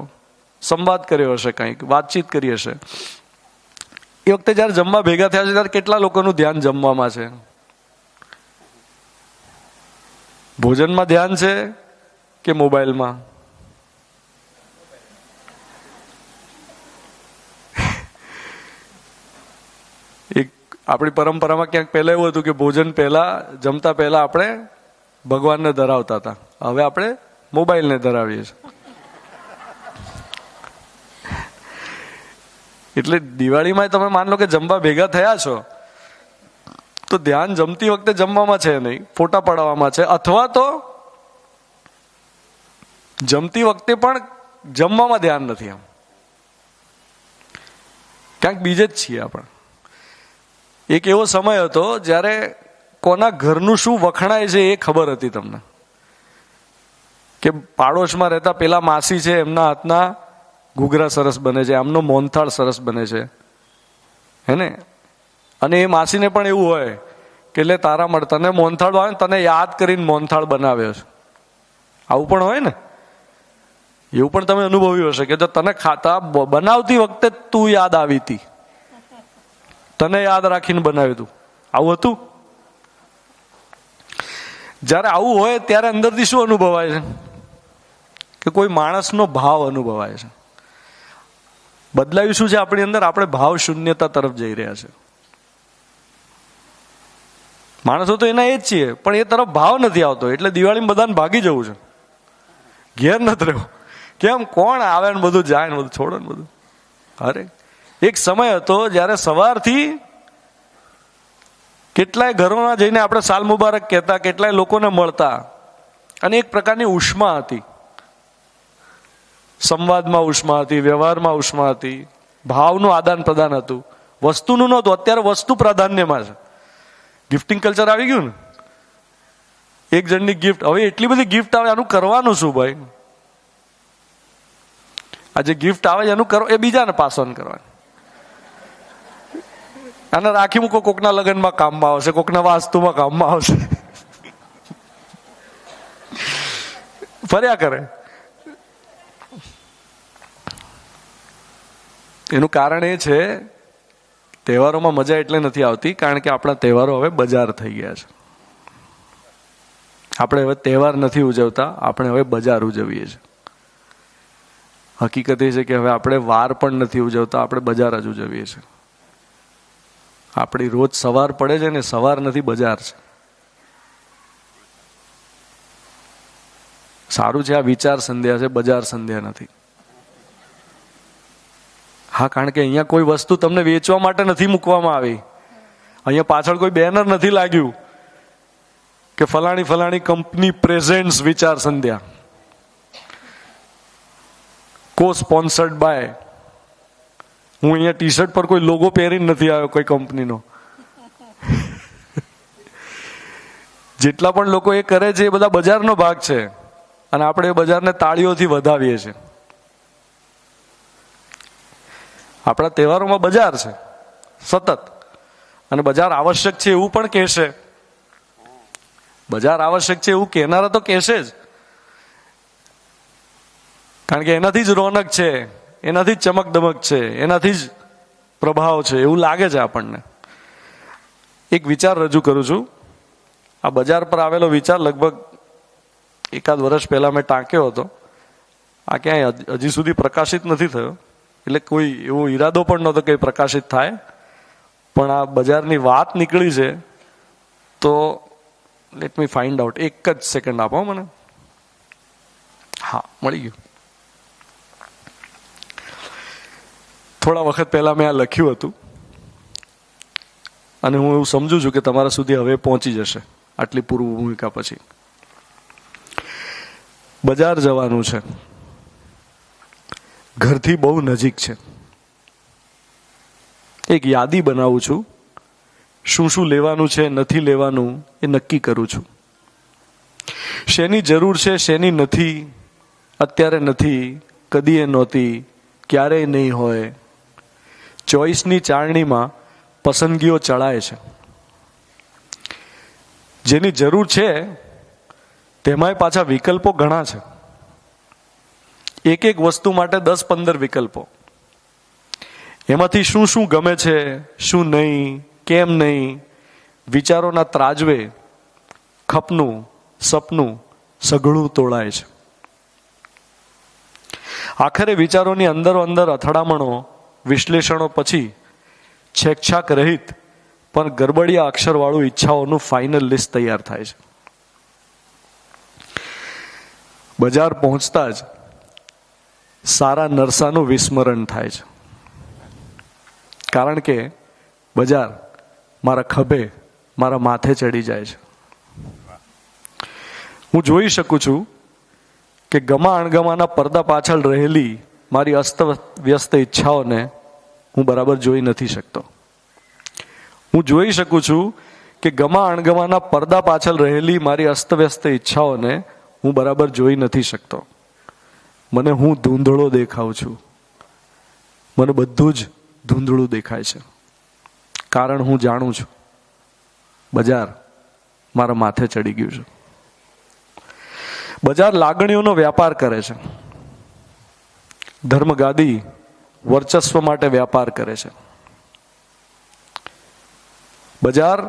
સંવાદ કર્યો હશે, કંઈક વાતચીત કરી હશે. એ વખતે જ્યારે જમવા ભેગા થયા છે ત્યારે કેટલા લોકોનું ધ્યાન જમવામાં છે? ભોજનમાં ધ્યાન છે કે મોબાઈલમાં? એક આપણી પરંપરામાં ક્યાંક પહેલા એવું હતું કે ભોજન પહેલા, જમતા પહેલા આપણે ભગવાનને ધરાવતા હતા. હવે આપણે મોબાઈલને ધરાવીએ છીએ. એટલે દિવાળીમાં તમે માન લો કે જમવા ભેગા થયા છો તો ધ્યાન જમતી વખતે જમવામાં છે નહીં, ફોટા પડાવવામાં છે, અથવા તો જમતી વખતે પણ જમવામાં ધ્યાન નથી. આમ ક્યાંક બીજે જ છીએ આપણે. એક એવો સમય હતો જ્યારે કોના ઘરનું શું વખણાય છે એ ખબર હતી તમને. કે પાડોશમાં રહેતા પેલા માસી છે, એમના હાથના ઘૂઘરા સરસ બને છે, આમનો મોહનથાળ સરસ બને છે, હે ને? અને એ માસીને પણ એવું હોય કે એટલે તારા મળે, તને મોહનથાળ આવે, તને યાદ કરીને મોહનથાળ બનાવ્યો છે. આવું પણ હોય ને? એવું પણ તમે અનુભવ્યું હશે કે જો તને ખાતા બનાવતી વખતે તું યાદ આવી હતી, તને યાદ રાખીને બનાવ્યું હતું. આવું હતું? જ્યારે આવું હોય ત્યારે અંદરથી શું અનુભવાય છે? કે કોઈ માણસનો ભાવ અનુભવાય છે. બદલાયું શું છે આપણી અંદર? આપણે ભાવ શૂન્યતા તરફ જઈ રહ્યા છે. માણસો તો એના એ જ છીએ, પણ એ તરફ ભાવ નથી આવતો. એટલે દિવાળીમાં બધાને ભાગી જવું છે, ઘેર નથી રહેવું. કેમ? કોણ આવે ને બધું જાય ને બધું છોડો ને બધું. અરે એક સમય હતો જ્યારે સવારથી કેટલાય ઘરોમાં જઈને આપણે સાલ મુબારક કહેતા, કેટલાય લોકોને મળતા, અને એક પ્રકારની ઉષ્મા હતી. સંવાદમાં ઉષ્મા હતી, વ્યવહારમાં ઉષ્મા હતી, ભાવનું આદાન પ્રદાન હતું, વસ્તુનું નહોતું. અત્યારે વસ્તુ પ્રાધાન્યમાં છે. ગિફ્ટિંગ કલ્ચર આવી ગયું ને. એક જણની ગિફ્ટ, હવે એટલી બધી ગિફ્ટ આવે, આનું કરવાનું શું ભાઈ? આ જે ગિફ્ટ આવે એનું કરો, એ બીજાને પાસ ઓન કરવાનું. અને રાખી મૂકો, કોકના લગ્નમાં કામમાં આવશે, કોકના વાસ્તુમાં કામમાં આવશે, ફર્યા કરે. એનું કારણ એ છે, તહેવારોમાં મજા એટલે નથી આવતી કારણ કે આપણા તહેવારો હવે બજાર થઈ ગયા છે. આપણે હવે તહેવાર નથી ઉજવતા, આપણે હવે બજાર ઉજવીએ છીએ. હકીકત એ છે કે હવે આપણે વાર પણ નથી ઉજવતા, આપણે બજાર જ ઉજવીએ છીએ. આપણી રોજ સવાર પડે છે ને, સવાર નથી, બજાર છે. સારું છે આ વિચાર સંધ્યા છે, બજાર સંધ્યા નથી. હા, કારણ કે અહીંયા કોઈ વસ્તુ તમને વેચવા માટે નથી મૂકવામાં આવી. અહીંયા પાછળ કોઈ બેનર નથી લાગ્યું કે ફલાણી ફલાણી કંપની પ્રેઝેન્ટ્સ વિચાર સંધ્યા, કો સ્પોન્સર્ડ બાય. હું અહીંયા ટી શર્ટ પર કોઈ લોગો પહેરીને નથી આવ્યો કોઈ કંપનીનો. જેટલા પણ લોકો એ કરે છે એ બધા બજારનો ભાગ છે, અને આપણે એ બજારને તાળીઓથી વધાવીએ છીએ. આપણા તહેવારોમાં બજાર છે સતત, અને બજાર આવશ્યક છે એવું પણ કહેશે. બજાર આવશ્યક છે એવું કહેનારા તો કહેશે જ, કારણ કે એનાથી જ રોનક છે, એનાથી જ ચમક દમક છે, એનાથી જ પ્રભાવ છે, એવું લાગે છે આપણને. એક વિચાર રજૂ કરું છું. આ બજાર પર આવેલો વિચાર લગભગ 1 વર્ષ પહેલા મેં ટાંક્યો હતો. આ ક્યાંય હજી સુધી પ્રકાશિત નથી થયો, એટલે કોઈ એવો ઈરાદો પણ નહોતો કે પ્રકાશિત થાય, પણ આ બજારની વાત નીકળી છે તો લેટ મી ફાઇન્ડ આઉટ. 1 જ સેકન્ડ આપો મને. હા, મળી ગયું. થોડા વખત પહેલા મેં આ લખ્યું હતું અને હું એવું સમજુ છું કે તમારા સુધી હવે પહોંચી જશે આટલી પૂર્વ ભૂમિકા પછી. બજાર જવાનું છે, ઘરથી બહુ નજીક છે. એક યાદી બનાવું છું, શું શું લેવાનું છે, નથી લેવાનું એ નક્કી કરું છું. શેની જરૂર છે, શેની નથી, અત્યારે નથી, કદીએ નહોતી, ક્યારેય નહીં હોય. ચોઈસની ચાળણીમાં પસંદગીઓ ચડાય છે. જેની જરૂર છે તેમાંય પાછા વિકલ્પો ઘણા છે. એક વસ્તુ માટે 10-15 વિકલ્પો. એમાંથી શું શું ગમે છે, શું નહીં, કેમ નહીં, વિચારોના ત્રાજવે ખપનું સપનું સઘળું તોળાય છે. આખરે વિચારોની અંદર અથડામણો, વિશ્લેષણો પછી છેકછાક રહિત પણ ગરબડિયા અક્ષરવાળું ઈચ્છાઓનું ફાઇનલ લિસ્ટ તૈયાર થાય છે. બજાર પહોંચતા જ સારા નરસાનું વિસ્મરણ થાય છે, કારણ કે બજાર મારા ખભે, મારા માથે ચડી જાય છે. હું જોઈ શકું છું કે ગમા અણગમાના પડદા પાછળ રહેલી મારી અસ્તવ્યસ્ત ઈચ્છાઓને હું બરાબર જોઈ નથી શકતો. હું જોઈ શકું છું કે ગમા અણગમાના પડદા પાછળ રહેલી મારી અસ્તવ્યસ્ત ઈચ્છાઓને હું બરાબર જોઈ નથી શકતો. મને હું ધૂંધળો દેખાઉં છું. મને બધું જ ધૂંધળું દેખાય છે, કારણ હું જાણું છું બજાર મારા માથે ચડી ગયું છે. બજાર લાગણીઓનો વ્યાપાર કરે છે. ધર્મગાદી વર્ચસ્વ માટે વ્યાપાર કરે છે. બજાર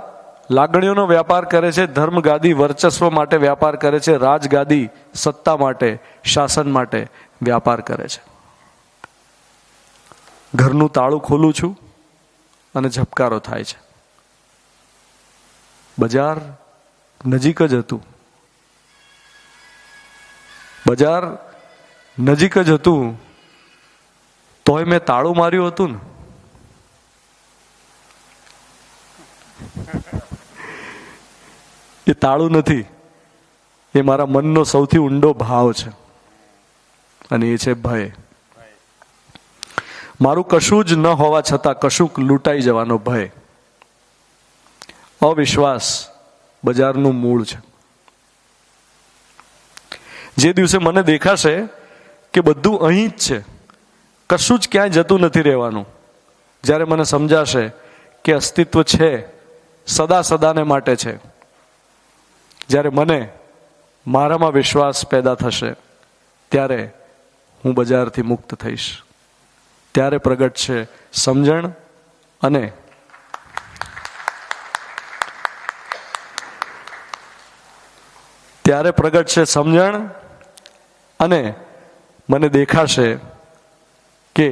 લાગણીઓનો વ્યાપાર કરે છે, ધર્મગાદી વર્ચસ્વ માટે વ્યાપાર કરે છે, રાજગાદી સત્તા માટે, શાસન માટે વ્યાપાર કરે છે. ઘરનું તાળું ખોલું છું અને ઝબકારો થાય છે. બજાર નજીક જ હતું. બજાર નજીક જ હતું તોય મેં તાળું માર્યું હતું ને. એ તાળું નથી, એ મારા મનનો સૌથી ઊંડો ભાવ છે, અને એ છે ભય. મારું કશું જ ન હોવા છતાં કશુંક લૂંટાઈ જવાનો ભય. અવિશ્વાસ બજારનું મૂળ છે. જે દિવસે મને દેખાશે કે બધું અહીં જ છે, કશું જ ક્યાંય જતું નથી રહેવાનું, જ્યારે મને સમજાશે કે અસ્તિત્વ છે, સદા સદાને માટે છે, જ્યારે મને મારામાં વિશ્વાસ પેદા થશે, ત્યારે હું બજારથી મુક્ત થઈશ. ત્યારે પ્રગટ છે સમજણ અને મને દેખાશે કે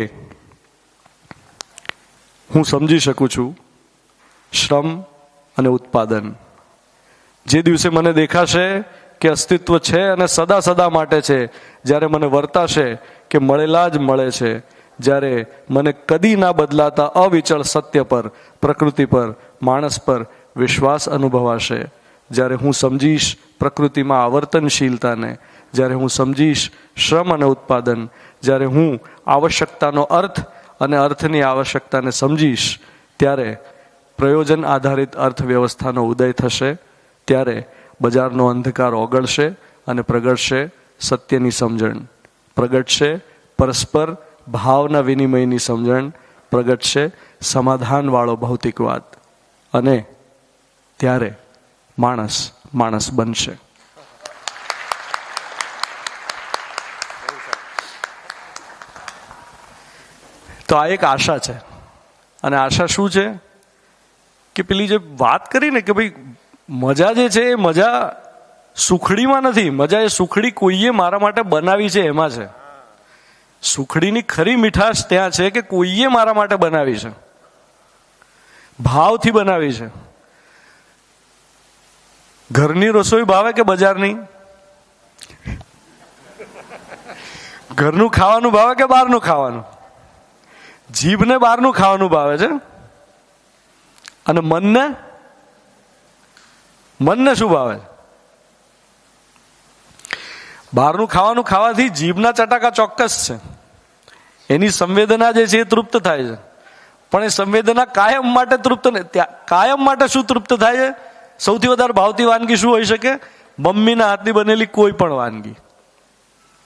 હું સમજી શકું છું શ્રમ અને ઉત્પાદન. જે દિવસે મને દેખાશે કે અસ્તિત્વ છે અને સદા સદા માટે છે, જ્યારે મને વર્તાશે કે મળેલા જ મળે છે, જ્યારે મને કદી ના બદલાતા અવિચળ સત્ય પર, પ્રકૃતિ પર, માણસ પર વિશ્વાસ અનુભવાશે, જ્યારે હું સમજીશ પ્રકૃતિમાં આવર્તનશીલતાને, જ્યારે હું સમજીશ શ્રમ અને ઉત્પાદન, જ્યારે હું આવશ્યકતાનો અર્થ અને અર્થની આવશ્યકતાને સમજીશ, ત્યારે પ્રયોજન આધારિત અર્થવ્યવસ્થાનો ઉદય થશે. ત્યારે બજારનો અંધકાર ઓગળશે અને પ્રગટશે સત્યની સમજણ, પ્રગટશે પરસ્પર ભાવના વિનિમયની સમજણ, પ્રગટશે સમાધાનવાળો ભૌતિકવાદ, અને ત્યારે માણસ માણસ બનશે. તો આ એક આશા છે. અને આશા શું છે કે પેલી જે વાત કરી ને કે ભાઈ મજા જે છે એ મજા સુખડીમાં નથી. મજા એ સુખડી કોઈએ મારા માટે બનાવી છે એમાં છે. સુખડીની ખરી મીઠાશ ત્યાં છે કે કોઈએ મારા માટે બનાવી છે, ભાવથી બનાવી છે. ઘરની રસોઈ ભાવે કે બજારની? ઘરનું ખાવાનું ભાવે કે બહારનું ખાવાનું? જીભને બહારનું ખાવાનું ભાવે છે. અને મનને શું ભાવે? બહારનું ખાવાનું ખાવાથી જીભના ચટાકા ચોક્કસ છે, એની સંવેદના જે છે એ તૃપ્ત થાય છે. પણ એ સંવેદના કાયમ માટે તૃપ્ત નહીં. કાયમ માટે શું તૃપ્ત થાય છે? સૌથી વધારે ભાવતી વાનગી શું હોઈ શકે? મમ્મીના હાથની બનેલી કોઈ પણ વાનગી.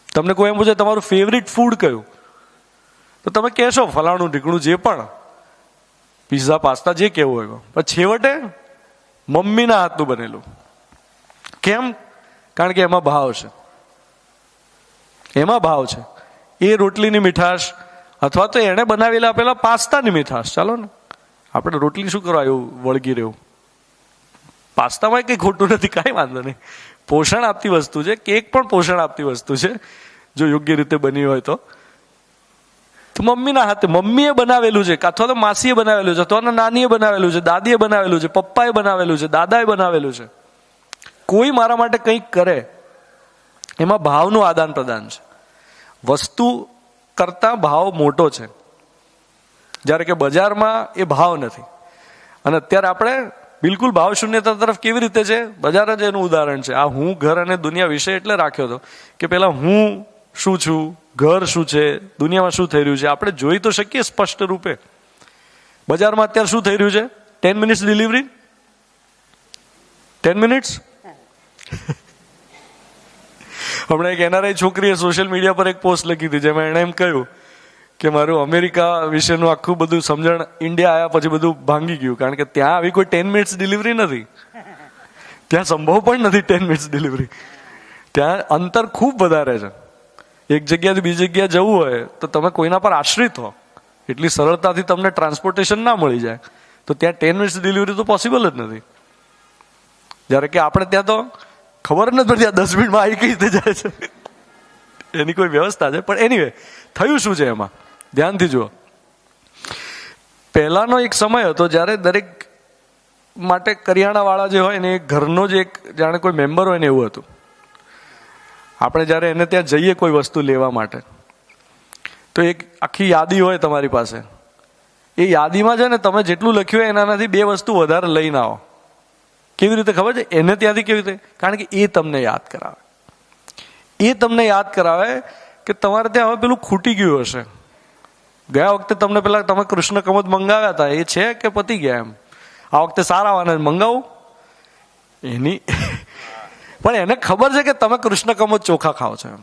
તમને કોઈ એમ પૂછે તમારું ફેવરિટ ફૂડ કયું, તો તમે કહેશો ફલાણું ઢીકણું, જે પણ પિઝા પાસ્તા જે કહેવું હોય. પણ છેવટે મમ્મીના હાથનું બનેલું. કેમ? કારણ કે એમાં ભાવ છે. એમાં ભાવ છે. એ રોટલીની મીઠાશ અથવા તો એણે બનાવેલા પેલા પાસ્તાની મીઠાશ. ચાલો ને, આપણે રોટલી શું કરવા એવું વળગી રહેવું? પાસ્તામાં કંઈ ખોટું નથી, કાંઈ વાંધો નહીં. પોષણ આપતી વસ્તુ છે. કેક પણ પોષણ આપતી વસ્તુ છે જો યોગ્ય રીતે બની હોય તો. મમ્મીના હાથે, મમ્મીએ બનાવેલું છે, અથવા તો માસીએ બનાવેલું છે, અથવા તો નાનીએ બનાવેલું છે, દાદીએ બનાવેલું છે, પપ્પાએ બનાવેલું છે, દાદાએ બનાવેલું છે. કોઈ મારા માટે કંઈક કરે, એમાં ભાવનું આદાન પ્રદાન છે. વસ્તુ કરતા ભાવ મોટો છે, જ્યારે કે બજારમાં એ ભાવ નથી. અને અત્યારે આપણે બિલકુલ ભાવ શૂન્યતા તરફ કેવી રીતે છે? બજાર જ એનું ઉદાહરણ છે. આ હું, ઘર અને દુનિયા વિશે એટલે રાખ્યો હતો કે પેલા હું શું છું, ઘર શું છે, દુનિયામાં શું થઈ રહ્યું છે આપણે જોઈ તો શકીએ સ્પષ્ટ રૂપે. બજારમાં અત્યારે શું થઈ રહ્યું છે? 10 મિનિટ્સ ડિલિવરી. 10 મિનિટ્સ. હમણાં એક NRI છોકરીએ સોશિયલ મીડિયા પર એક પોસ્ટ લખી હતી જેમાં એણે એમ કહ્યું કે મારું અમેરિકા વિશેનું આખું બધું સમજણ ઇન્ડિયા આવ્યા પછી બધું ભાંગી ગયું, કારણ કે ત્યાં આવી કોઈ 10 મિનિટ્સ ડિલિવરી નથી. ત્યાં સંભવ પણ નથી 10 મિનિટ્સ ડિલિવરી. ત્યાં અંતર ખૂબ વધારે છે. એક જગ્યાથી બીજી જગ્યાએ જવું હોય તો તમે કોઈના પર આશ્રિત હો, એટલી સરળતાથી તમને ટ્રાન્સપોર્ટેશન ના મળી જાય, તો ત્યાં 10 મિનિટ્સ ડિલિવરી તો પોસિબલ જ નથી. જ્યારે કે આપણે ત્યાં તો ખબર જ નથી પડતી આ 10 મિનિટમાં આવી કઈ રીતે જાય છે, એની કોઈ વ્યવસ્થા છે. પણ એનીવે, થયું શું છે એમાં ધ્યાનથી જુઓ. પહેલાનો એક સમય હતો જ્યારે દરેક માટે કરિયાણાવાળા જે હોય ને એ ઘરનો જ એક જાણે કોઈ મેમ્બર હોય ને એવું હતું. આપણે જ્યારે એને ત્યાં જઈએ કોઈ વસ્તુ લેવા માટે તો એક આખી યાદી હોય તમારી પાસે. એ યાદીમાં છે ને તમે જેટલું લખ્યું હોય એનાથી 2 વસ્તુ વધારે લઈને આવો. કેવી રીતે ખબર છે? એને ત્યાંથી કેવી રીતે? કારણ કે એ તમને યાદ કરાવે. એ તમને યાદ કરાવે કે તમારે ત્યાં હવે પેલું ખૂટી ગયું હશે. ગયા વખતે તમને પેલા તમે કૃષ્ણ કમોદ મંગાવ્યા હતા, એ છે કે પતી ગયા એમ? આ વખતે સારા આવવાના, મંગાવું એની. પણ એને ખબર છે કે તમે કૃષ્ણ કમોદ ચોખા ખાઓ છો એમ.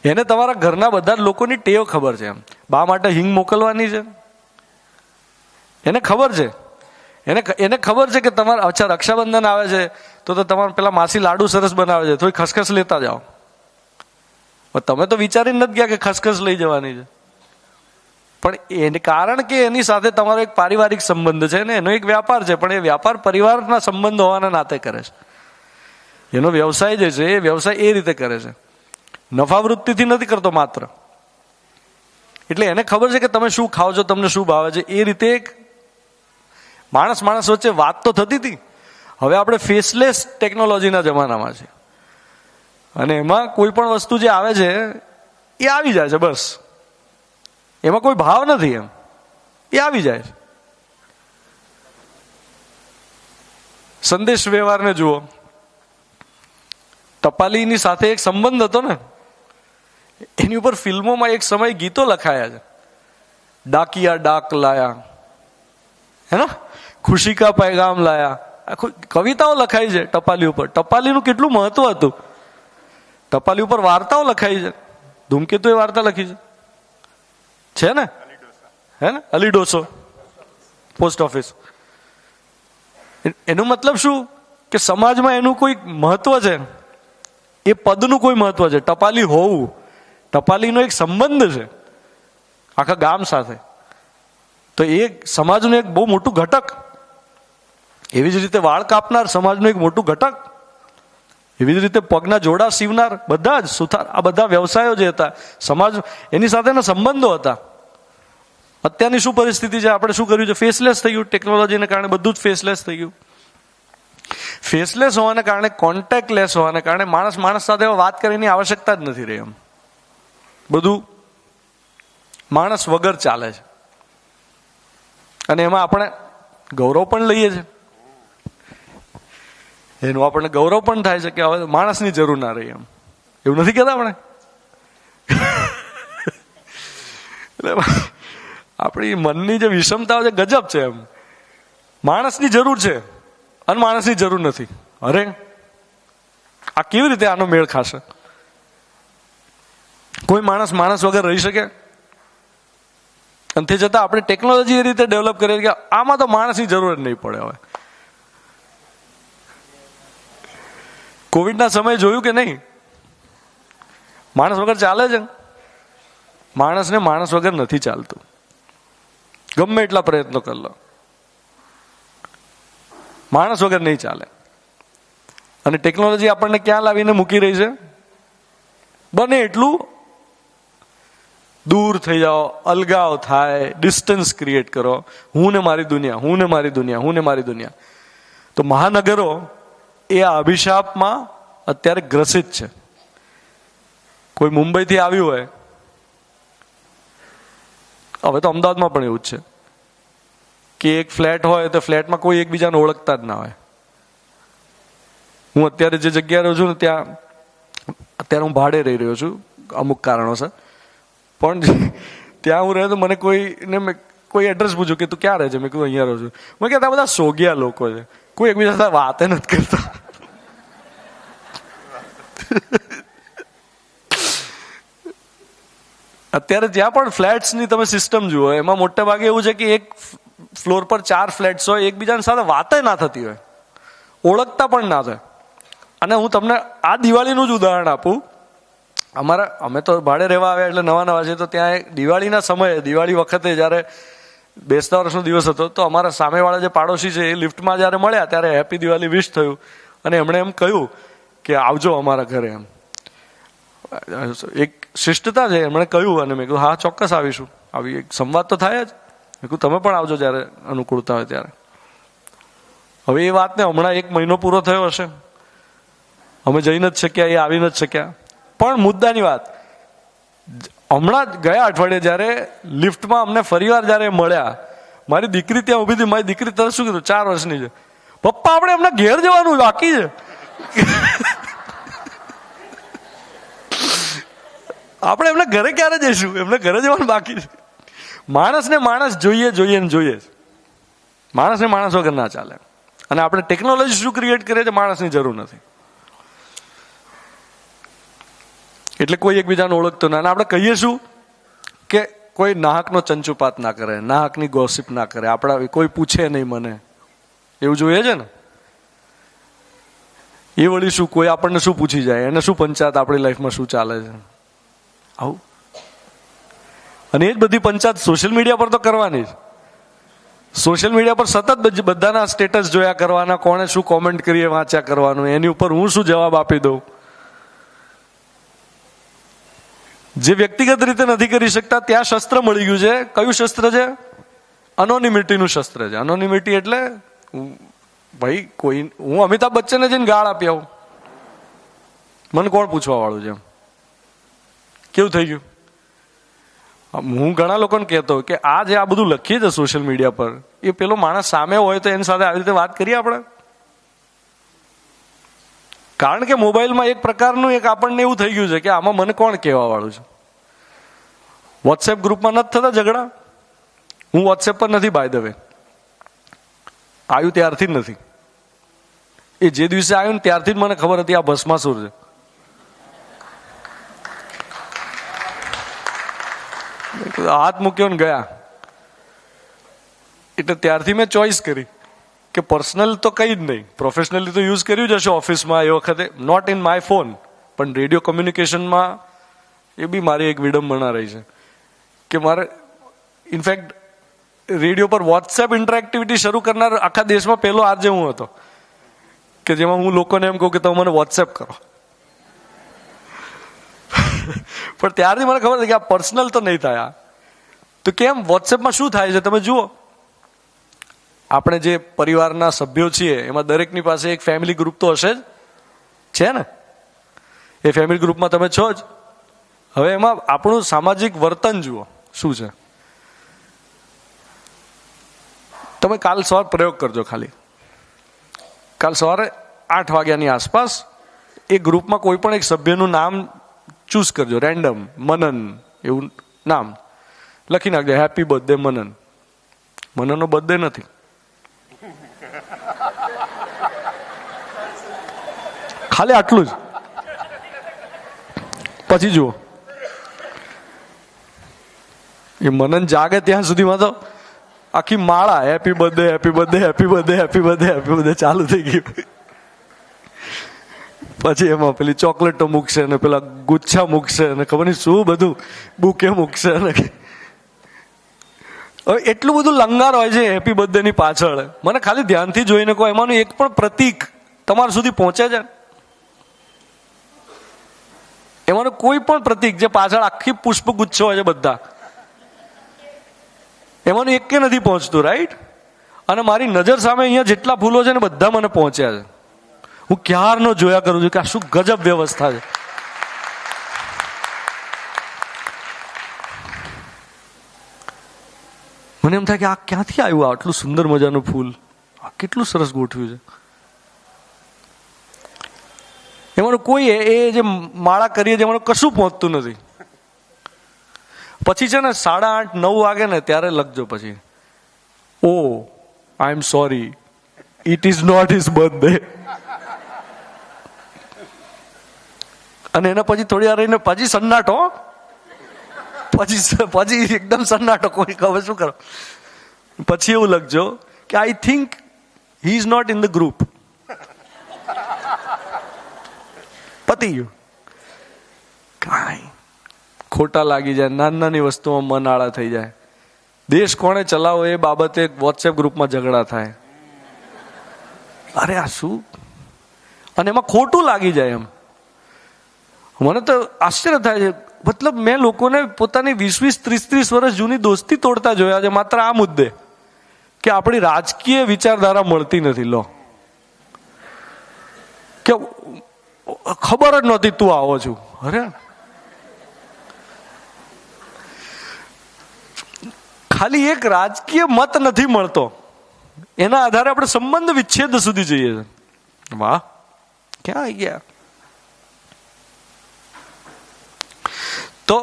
એને તમારા ઘરના બધા જ લોકોની ટેવ ખબર છે એમ. બા માટે હિંગ મોકલવાની છે, એને ખબર છે. એને ખબર છે કે તમારે અચ્છા રક્ષાબંધન આવે છે તો તમારે પેલા માસી લાડુ સરસ બનાવે છે, થોડી ખસખસ લેતા જાઓ. તમે તો વિચારીને નથી ગયા કે ખસખસ લઈ જવાની છે. પણ એને કારણ કે એની સાથે તમારો એક પારિવારિક સંબંધ છે ને એનો એક વ્યાપાર છે, પણ એ વ્યાપાર પરિવારના સંબંધ હોવાના નાતે કરે છે. એનો વ્યવસાય જે છે એ વ્યવસાય એ રીતે કરે છે, નફાવૃત્તિથી નથી કરતો માત્ર. એટલે એને ખબર છે કે તમે શું ખાઓ છો, તમને શું ભાવે છે. એ રીતે એક માણસ વચ્ચે વાત તો થતી હતી. હવે આપણે ફેસલેસ ટેકનોલોજીના જમાનામાં છે અને એમાં કોઈ પણ વસ્તુ જે આવે છે એ આવી જાય છે, બસ. એમાં કોઈ ભાવ નથી એમ, એ આવી જાય છે. સંદેશ વ્યવહારને જુઓ. ટપાલીની સાથે એક સંબંધ હતો ને, એની ઉપર ફિલ્મોમાં એક સમય ગીતો લખાયા છે. ડાકિયા ડાક લાયા, હે ને, ખુશી કા પૈગામ લાયા, કવિતાઓ લખાઈ છે ટપાલી ઉપર. ટપાલીનું કેટલું મહત્વ હતું. ટપાલી ઉપર વાર્તાઓ લખાઈ છે. ધૂમકેતુ એ વાર્તા લખી છે ને, હે ને, અલી ડોસો પોસ્ટ ઓફિસ. એનું મતલબ શું કે સમાજમાં એનું કોઈ મહત્વ છે, એ પદનું કોઈ મહત્વ છે. ટપાલી હોવું, ટપાલીનો એક સંબંધ છે. આખા ગામ સાથે. તો એ સમાજનું એક બહુ મોટું ઘટક. એવી જ રીતે વાળ કાપનાર સમાજનું એક મોટું ઘટક. એવી જ રીતે પગના જોડા સીવનાર, બધા જ સુથાર, આ બધા વ્યવસાયો જે હતા સમાજ એની સાથેના સંબંધો હતા. અત્યારની શું પરિસ્થિતિ છે? આપણે શું કર્યું છે? ફેસલેસ થઈ ગયું. ટેકનોલોજીને કારણે બધું જ ફેસલેસ થઈ ગયું. ફેસલેસ હોવાને કારણે, કોન્ટેક્ટલેસ હોવાને કારણે માણસ સાથે વાત કરવાની આવશ્યકતા જ નથી રહી. એમ બધું માણસ વગર ચાલે છે. અને એમાં આપણે ગૌરવ પણ લઈએ છીએ. એનું આપણને ગૌરવ પણ થાય છે કે હવે માણસની જરૂર ના રહી. એમ એવું નથી કહેતા આપણે? એટલે આપણી મનની જે વિષમતાઓ છે ગજબ છે. એમ માણસની જરૂર છે અને માણસની જરૂર નથી. અરે આ કેવી રીતે આનો મેળ ખાશે? કોઈ માણસ વગર રહી શકે? અને તે છતાં આપણે ટેકનોલોજી એ રીતે ડેવલપ કરીએ કે આમાં તો માણસની જરૂર જ નહીં પડે. હવે કોવિડના સમયે જોયું કે નહીં? માણસ વગર ચાલે છે? માણસને માણસ વગર નથી ચાલતું. ગમે એટલા પ્રયત્નો કરી લો, માણસ વગર નહીં ચાલે. અને ટેકનોલોજી આપણને ક્યાં લાવીને મૂકી રહી છે? બને એટલું દૂર થઈ જાઓ, અલગાવ થાય, ડિસ્ટન્સ ક્રિએટ કરો. હું ને મારી દુનિયા, હું ને મારી દુનિયા, હું ને મારી દુનિયા. તો મહાનગરો એ આ અભિશાપમાં અત્યારે ગ્રસિત છે. કોઈ મુંબઈથી આવ્યું હોય, હવે તો અમદાવાદમાં પણ એવું જ છે કે એક ફ્લેટ હોય તો ફ્લેટમાં કોઈ એકબીજાને ઓળખતા જ ના હોય. હું અત્યારે જે જગ્યાએ રહું છું ને ત્યાં અત્યારે હું ભાડે રહી રહ્યો છું અમુક કારણોસર. પણ ત્યાં હું રહ્યો તો મને કોઈ એડ્રેસ પૂછ્યું કે તું ક્યાં રહે છે? મેં કીધું અહીંયા રહું છું. મેં કહેતા આ બધા સોગિયા લોકો છે, કોઈ એકબીજા સાથે વાતે નથી કરતા. અત્યારે જ્યાં પણ ફ્લેટ્સની તમે સિસ્ટમ જુઓ, એમાં મોટે ભાગે એવું છે કે એક ફ્લોર પર 4 ફ્લેટ્સ હોય, એકબીજાની સાથે વાતે ના થતી હોય, ઓળખતા પણ ના થાય. અને હું તમને આ દિવાળીનું જ ઉદાહરણ આપું. અમે તો ભાડે રહેવા આવ્યા એટલે નવા છે, તો ત્યાં દિવાળીના સમયે, દિવાળી વખતે જ્યારે બેસતા વર્ષનો દિવસ હતો, તો અમારા સામેવાળા જે પાડોશી છે એ લિફ્ટમાં જ્યારે મળ્યા ત્યારે હેપી દિવાળી વિશ થયું. અને એમણે એમ કહ્યું કે આવજો અમારા ઘરે. એમ એક શિષ્ટતા છે, એમણે કહ્યું. અને મેં કીધું હા ચોક્કસ આવીશું. આવી એક સંવાદ તો થાય જ. મેં કીધું તમે પણ આવજો જ્યારે અનુકૂળતા હોય ત્યારે. હવે એ વાતને હમણાં 1 મહિનો પૂરો થયો હશે, અમે જઈ નથી શક્યા, એ આવી નથી શક્યા. પણ મુદ્દાની વાત, હમણાં ગયા અઠવાડિયે જ્યારે લિફ્ટમાં અમને ફરીવાર જ્યારે મળ્યા, મારી દીકરી ત્યાં ઊભી હતી. મારી દીકરી તરત શું કીધું, 4 વર્ષની છે, પપ્પા આપણે એમના ઘેર જવાનું બાકી છે. આપણે એમના ઘરે ક્યારે જઈશું? એમને ઘરે જવાનું બાકી છે. માણસને માણસ જોઈએ જ. માણસને માણસ વગર ના ચાલે. અને આપણે ટેકનોલોજી શું ક્રિએટ કરીએ છીએ? માણસની જરૂર નથી. એટલે કોઈ એકબીજાને ઓળખતો ના. અને આપણે કહીએ શું કે કોઈ નાહકનો ચંચુપાત ના કરે, નાહકની ગોસિપ ના કરે, આપણા કોઈ પૂછે નહીં મને, એવું જોઈએ છે ને. એ વળી શું, કોઈ આપણને શું પૂછી જાય, એને શું પંચાયત આપણી લાઈફમાં શું ચાલે છે, આવું. અને એ જ બધી પંચાયત સોશિયલ મીડિયા પર તો કરવાની જ. સોશિયલ મીડિયા પર સતત બધાના સ્ટેટસ જોયા કરવાના, કોણે શું કોમેન્ટ કરીએ વાંચ્યા કરવાનું, એની ઉપર હું શું જવાબ આપી દઉં. જે વ્યક્તિગત રીતે નથી કરી શકતા ત્યાં શસ્ત્ર મળી ગયું છે. કયું શસ્ત્ર છે? અનોનિમિટીનું શસ્ત્ર છે. અનોનિમિટી એટલે ભાઈ કોઈ, હું અમિતાભ બચ્ચનને જઈને ગાળ આપી આવું, મને કોણ પૂછવા વાળું છે? કેવું થઈ ગયું? હું ઘણા લોકોને કહેતો કે આ જે આ બધું લખીએ છે સોશિયલ મીડિયા પર, એ પેલો માણસ સામે હોય તો એની સાથે આવી રીતે વાત કરીએ આપણે. કારણ કે મોબાઈલમાં એક પ્રકારનું એક આપણને એવું થઈ ગયું છે કે આમાં મને કોણ કહેવા વાળું છે. વોટ્સએપ ગ્રુપમાં નથી થતા ઝઘડા? હું વોટ્સએપ પર નથી, બાય ધ વે. આવ્યું ત્યારથી જ નથી. એ જે દિવસે આવ્યું ને ત્યારથી જ મને ખબર હતી આ ભસ્માસુર છે. હાથ મૂક્યો ને ગયા. એટલે ત્યારથી મેં ચોઈસ કરી કે પર્સનલ તો કંઈ જ નહીં, પ્રોફેશનલી તો યુઝ કર્યું જ હશે ઓફિસમાં એ વખતે, નોટ ઇન માય ફોન. પણ રેડિયો કમ્યુનિકેશનમાં એ બી મારી એક વિડંબના રહી છે કે મારે ઇનફેક્ટ રેડિયો પર વોટ્સએપ ઇન્ટરેક્ટિવિટી શરૂ કરનાર આખા દેશમાં પહેલો આરજે હું હતો, કે જેમાં હું લોકોને એમ કહું કે તમે મને વોટ્સએપ કરો. પણ ત્યારથી મને ખબર હતી કે આ પર્સનલ તો નહીં થાય. તો કેમ વોટ્સએપમાં શું થાય છે તમે જુઓ. આપણે જે પરિવારના સભ્યો છીએ એમાં દરેકની પાસે એક ફેમિલી ગ્રુપ તો હશે જ, છે ને? એ ફેમિલી ગ્રુપમાં તમે છો જ. હવે એમાં આપણું સામાજિક વર્તન જુઓ શું છે. તમે કાલ સવારે પ્રયોગ કરજો. ખાલી કાલ સવારે 8 વાગ્યાની આસપાસ એ ગ્રુપમાં કોઈ પણ એક સભ્યનું નામ ચૂઝ કરજો, રેન્ડમ, મનન એવું નામ લખી નાખજો. હેપી બર્થડે મનન. મનનનો બર્થડે નથી. ખાલી આટલું જ. પછી જુઓ એ મનન જાગે ત્યાં સુધીમાં તો આખી માળા happy birthday, happy birthday, happy birthday, happy birthday, happy birthday ચાલુ થઈ ગયું. પછી એમાં પેલી ચોકલેટો મૂકશે ને પેલા ગુચ્છા મૂકશે ને ખબર નહીં શું બધું બુકે મૂકશે ને. હવે એટલું બધું લંગાર હોય છે હેપી બર્થડે ની પાછળ. મને ખાલી ધ્યાનથી જોઈને કહો એમાંનું એક પણ પ્રતીક તમારા સુધી પહોંચે છે? એમાંનું કોઈ પણ પ્રતીક જે પાછળ આખી પુષ્પગુચ્છ હોય છે બધા, એમાંનું એક કે નથી પહોંચતું, રાઈટ? અને મારી નજર સામે અહીંયા જેટલા ફૂલો છે ને બધા મને પહોંચ્યા છે. હું ક્યારનો જોયા કરું છું કે આ શું ગજબ વ્યવસ્થા છે. મને એમ થાય કે આ ક્યાંથી આવ્યું આટલું સુંદર મજાનું ફૂલ, આ કેટલું સરસ ગોઠવ્યું છે. એમાંનું કોઈ એ જે માળા કરીએ છે એમાં કશું પહોંચતું નથી. પછી છે ને 8:30 9 વાગે ને ત્યારે લખજો પછી, oh I am sorry, it is not his birthday. અને એના પછી થોડી વાર રહીને પછી સન્નાટો, પછી એકદમ સન્નાટો. કોઈ ખબર શું કરો. પછી એવું લખજો કે I think he is not in the group. પતી ગયું. કાંઈ ખોટા લાગી જાય, નાની નાની વસ્તુમાં મન આળા થઈ જાય. દેશ કોણે ચલાવો એ બાબતે વોટ્સએપ ગ્રુપમાં ઝઘડા થાય. અરે આ શું! અને એમાં ખોટું લાગી જાય. એમ મને તો આશ્ચર્ય થાય છે. મતલબ મેં લોકોને પોતાની 20-20 30-30 વર્ષ જૂની દોસ્તી તોડતા જોયા છે માત્ર આ મુદ્દે કે આપણી રાજકીય વિચારધારા મળતી નથી. લો કે ખબર જ નહોતી તું આવો છું. અરે ખાલી એક રાજકીય મત નથી મળતો એના આધારે આપણે સંબંધ વિચ્છેદ સુધી જઈએ છીએ. વાહ, ક્યાં આવી ગયા? તો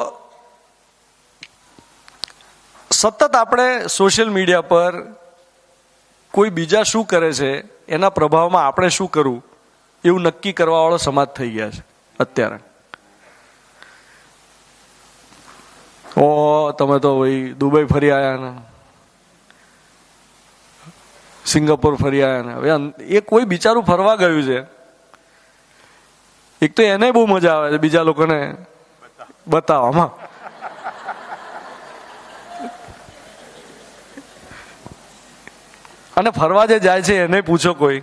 સતત આપણે સોશિયલ મીડિયા પર કોઈ બીજા શું કરે છે એના પ્રભાવમાં આપણે શું કરવું એવું નક્કી કરવા વાળો સમાજ થઈ ગયા છે અત્યારે. ઓ તમે તો ભાઈ દુબઈ ફરી આવ્યા ને, સિંગાપોર ફરી આવ્યા ને. હવે એ કોઈ બિચારું ફરવા ગયું છે, એક તો એને બહુ મજા આવે છે બીજા લોકોને બતાવવામાં. અને ફરવા જે જાય છે એને પૂછો કોઈ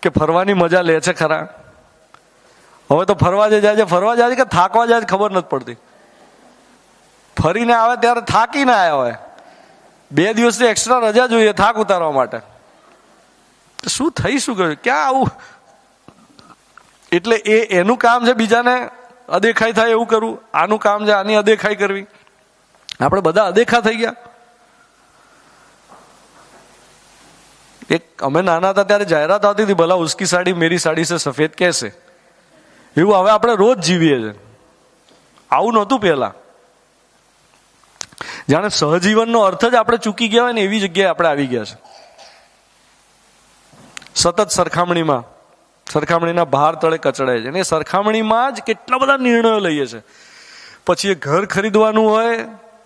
કે ફરવાની મજા લે છે ખરા? હવે તો ફરવા જે જાય છે કે થાકવા જાય છે ખબર નથી પડતી. ફરીને આવે ત્યારે થાકીને આવ્યા હોય, 2 દિવસની એક્સ્ટ્રા રજા જોઈએ થાક ઉતારવા માટે. શું થઈ શું ગયું? ક્યાં આવું? એટલે એનું કામ છે બીજાને અદેખાઈ થાય એવું કરવું, આનું કામ છે આની અદેખાઈ કરવી. આપણે બધા અદેખા થઈ ગયા. એક અમે નાના હતા ત્યારે જાહેરાત આવતી હતી, ભલા ઉસકી સાડી મેરી સાડી સે સફેદ કેસે. એવું હવે આપણે રોજ જીવીએ છીએ. આવું નહોતું પહેલા. જાણે સહજીવનનો અર્થ જ આપણે ચૂકી ગયા હોય ને એવી જગ્યાએ આપણે આવી ગયા છે. સતત સરખામણીના ભાર તળે કચડાય છે. અને એ સરખામણીમાં જ કેટલા બધા નિર્ણયો લઈએ છે. પછી એ ઘર ખરીદવાનું હોય,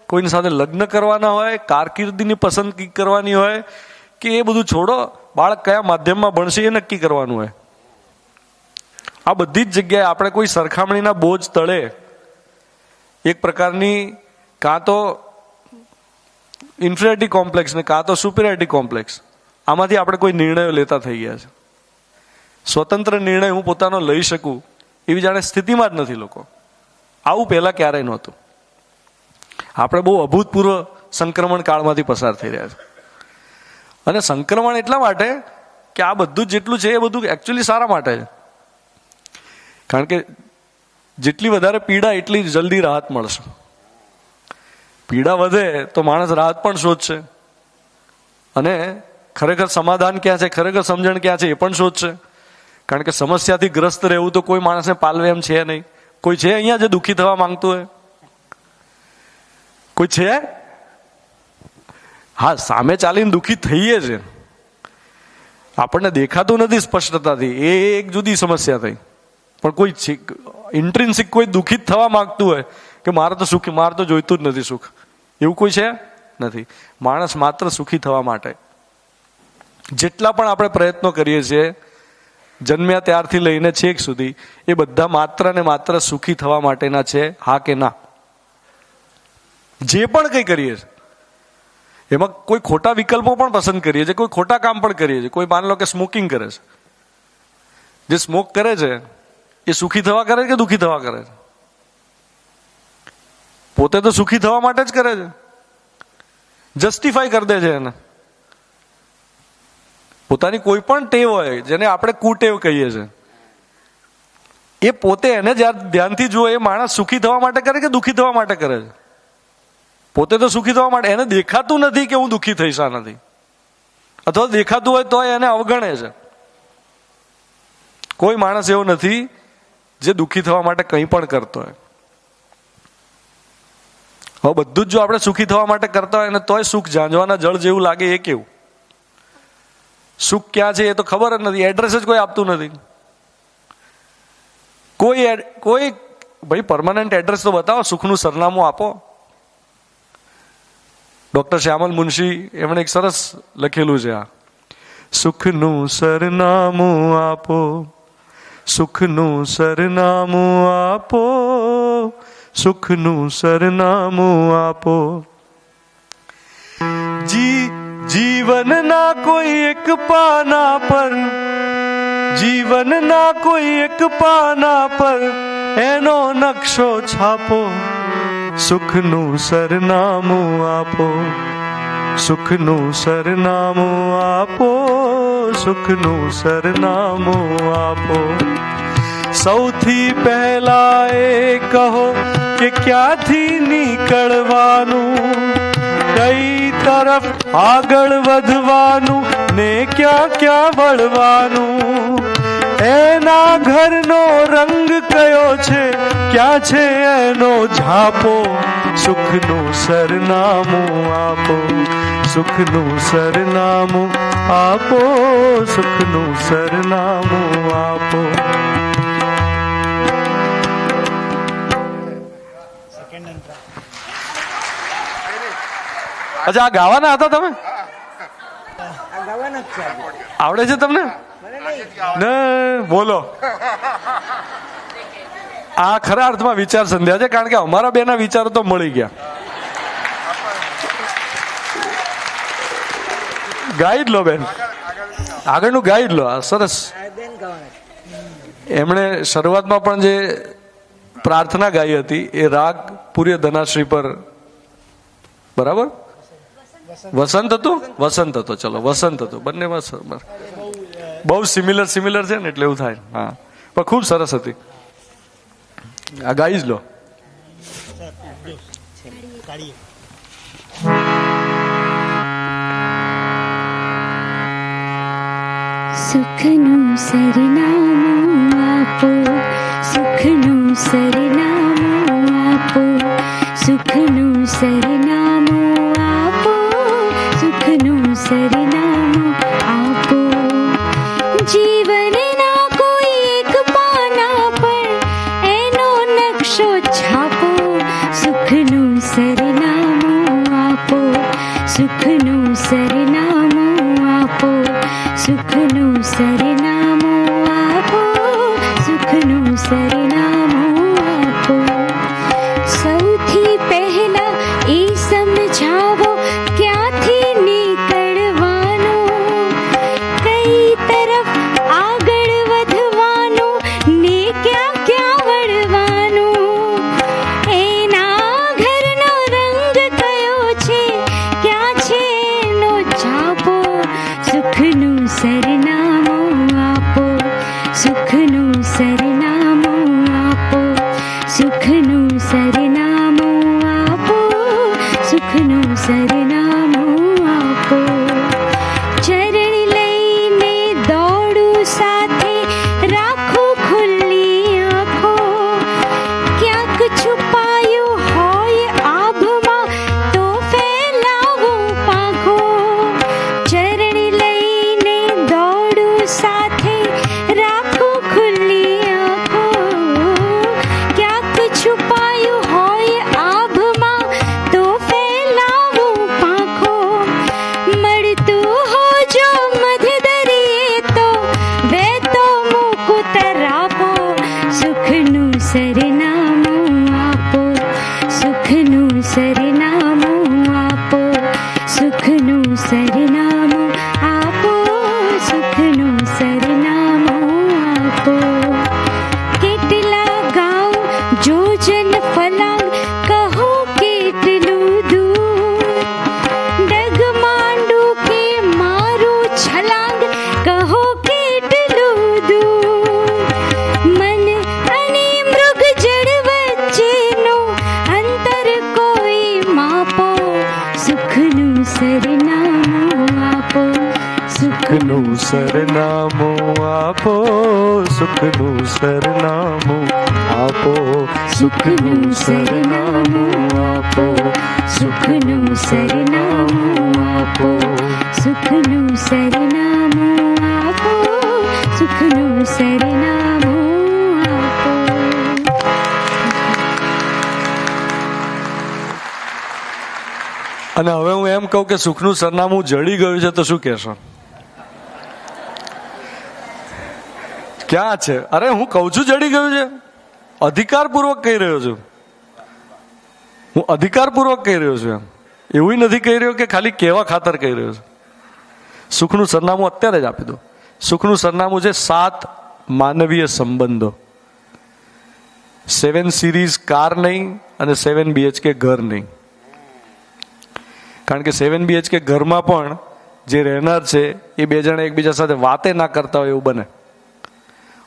કોઈની સાથે લગ્ન કરવાના હોય, કારકિર્દીની પસંદગી કરવાની હોય, કે એ બધું છોડો, બાળક કયા માધ્યમમાં ભણશે એ નક્કી કરવાનું હોય. આ બધી જ જગ્યાએ આપણે કોઈ સરખામણીના બોજ તળે એક પ્રકારની કાં તો ઇન્ફિરિયોરિટી કોમ્પ્લેક્સ ને કાં તો સુપિરિયોરિટી કોમ્પ્લેક્સ, આમાંથી આપણે કોઈ નિર્ણયો લેતા થઈ ગયા છે. સ્વતંત્ર નિર્ણય હું પોતાનો લઈ શકું એવી જાણે સ્થિતિમાં જ નથી લોકો. આવું પહેલા ક્યારેય નહોતું. આપણે બહુ અભૂતપૂર્વ સંક્રમણ કાળમાંથી પસાર થઈ રહ્યા છે. અને સંક્રમણ એટલા માટે કે આ બધું જેટલું છે એ બધું એકચ્યુઅલી સારા માટે છે. કારણ કે જેટલી વધારે પીડા એટલી જલ્દી રાહત મળશે. પીડા વધે તો માણસ રાહત પણ શોધશે અને ખરેખર સમાધાન ક્યાં છે, ખરેખર સમજણ ક્યાં છે એ પણ શોધશે. કારણ કે સમસ્યાથી ગ્રસ્ત રહેવું તો કોઈ માણસને પાલવે એમ છે નહીં. કોઈ છે અહીંયા જે દુઃખી થવા માંગતું હોય? કોઈ છે? હા, સામે ચાલીને દુઃખી થઈએ છે, આપણને દેખાતું નથી સ્પષ્ટતાથી, એ એક જુદી સમસ્યા થઈ. પણ કોઈ ઇન્ટ્રિન્સિક કોઈ દુઃખિત થવા માંગતું હોય કે મારે તો સુખી, મારે તો જોઈતું જ નથી સુખ, એવું કોઈ છે નથી. માણસ માત્ર સુખી થવા માટે જેટલા પણ આપણે પ્રયત્નો કરીએ છીએ જન્મ્યા ત્યારથી લઈને છેક સુધી, એ બધા માત્ર ને માત્ર સુખી થવા માટેના છે. હા કે ના? જે પણ કંઈ કરીએ છીએ એમાં કોઈ ખોટા વિકલ્પો પણ પસંદ કરીએ છીએ, કોઈ ખોટા કામ પણ કરીએ છીએ. કોઈ માની લો કે સ્મોકિંગ કરે છે, જે સ્મોક કરે છે એ સુખી થવા કરે છે કે દુઃખી થવા કરે છે? પોતે તો સુખી થવા માટે જ કરે છે, જસ્ટિફાઈ કરી દે છે એને. પોતાની કોઈ પણ ટેવ હોય જેને આપણે કુટેવ કહીએ છીએ, એ પોતે એને જ્યારે ધ્યાનથી જુઓ, એ માણસ સુખી થવા માટે કરે કે દુઃખી થવા માટે કરે છે? પોતે તો સુખી થવા માટે. એને દેખાતું નથી કે હું દુઃખી થઈશ આનાથી, અથવા દેખાતું હોય તો એને અવગણે છે. કોઈ માણસ એવો નથી જે દુઃખી થવા માટે કંઈ પણ કરતો હોય. હવે બધું જ જો આપણે સુખી થવા માટે કરતા હોય ને તોય સુખ ઝાંઝવાના જળ જેવું લાગે, એ કેવું? સુખ ક્યાં છે એ તો ખબર જ નથી, એડ્રેસ જ કોઈ આપતું નથી. કોઈ ભાઈ પરમાનન્ટ એડ્રેસ તો બતાવો, સુખનું સરનામું આપો. ડોક્ટર શ્યામલ મુનશી એમણે એક સરસ લખેલું છે, આ સુખનું સરનામું આપો, સુખનું સરનામું આપો, સુખનું સરનામું આપો. જીવનના કોઈ એક પાના પર, જીવનના કોઈ એક પાના પર એનો નકશો છાપો. સુખનું સરનામું આપો, સુખનું સરનામું આપો, સુખનું સરનામું આપો. સૌથી પહેલા એ કહો કે ક્યાંથી નીકળવાનું, કઈ તરફ આગળ વધવાનું ને ક્યાં ક્યાં વળવાનું. એના ઘરનો રંગ કયો છે, ક્યાં છે એનો ઝાપો. સુખનું સરનામું આપો, સુખનું સરનામું આપો, સુખનું સરનામું આપો. અચ્છા, આ ગાવાના હતા તમે? આવડે છે તમને? ને બોલો. આ ખરા અર્થમાં વિચાર સંધ્યા છે, કારણ કે અમારા બેના વિચારો તો મળી ગયા. ગાઈ જ લો બેન, આગળનું ગાઈ જ લો. આ સરસ. એમણે શરૂઆતમાં પણ જે પ્રાર્થના ગાઈ હતી એ રાગ પૂર્ય ધનાશ્રી પર, બરાબર? વસંત હતું, વસંત હતો, ચલો વસંત હતું, બંનેમાં બહુ સિમિલર છે ને એટલે એવું થાય. હા, પણ ખૂબ સરસ હતી. આ ગાઈ જ લો. સુખનું સરનામું આપો, સુખનું સરનામું આપો, સુખનું સરનામું આપો, સુખનું સરનામું આપો. જીવનના કોઈ એક પાના પર એનો નકશો છાપો. સુખનું સરનામું આપો, સુખનું સરનામું આપો, સુખનું સરનામું આપો, સુખનું સરનામું આપો. સૌથી પહેલા એ સમજાવો ક્યાં સરનામું આપો, સુખનું સરનામું આપો, સુખનું સરનામું આપો, સુખનું સરનામું આપો. ચરણ લઈને દોડું સાથે, રાખું ખુલ્લી આંખો, ક્યાંક છુપાયું હોય આભમાં તો ફેલાવું પાંખો. ચરણ લઈને દોડું સાથે, રાખું ખુલ્લી આંખો, ક્યાંક છુપાયું હોય આભમાં તો ફેલાવું પાંખો. મળતું હોજો મધદરિયે તો વહેતો મૂકું તરાપો, સુખનું સરનામું આપો, સુખનું સરનામું આપો, સુખનું સરનામું આપો, સુખનું સરનામું આપો. કેટલા ગાઉં જોજન ફલાંગ, કહો કેટલું દૂર, ડગ માંડું કે મારું છલાંગ, કહો કેટલું દૂર. મન અને મૃગ જળ વચ્ચેનું અંતર કોઈ માપો, સુખનું સરનામું આપો, સુખનું સરનામું આપો, સુખનું સરનામું આપો, સુખનું સરનામું આપો, સુખનું સરનામું આપો, સુખનું સરનામું આપો, સુખનું સરનામું આપો. અને હવે હું એમ કહું કે સુખનું સરનામું જડી ગયું છે તો શું કહેશો? ક્યાં છે? અરે હું કહું છું જડી ગયું છે, અધિકારપૂર્વક કહી રહ્યો છું. હું અધિકારપૂર્વક કહી રહ્યો છું. એવું નથી કહી રહ્યો કે ખાલી કહેવા ખાતર કહી રહ્યો છું. સુખનું સરનામું અત્યારે જ આપી દો. સુખનું સરનામું છે 7 માનવીય સંબંધો. 7 સિરીઝ કાર નહીં અને 7 BHK ઘર નહીં. કારણ કે 7 BHK ઘરમાં પણ જે રહેનાર છે એ 2 જણા એકબીજા સાથે વાતે ના કરતા હોય એવું બને.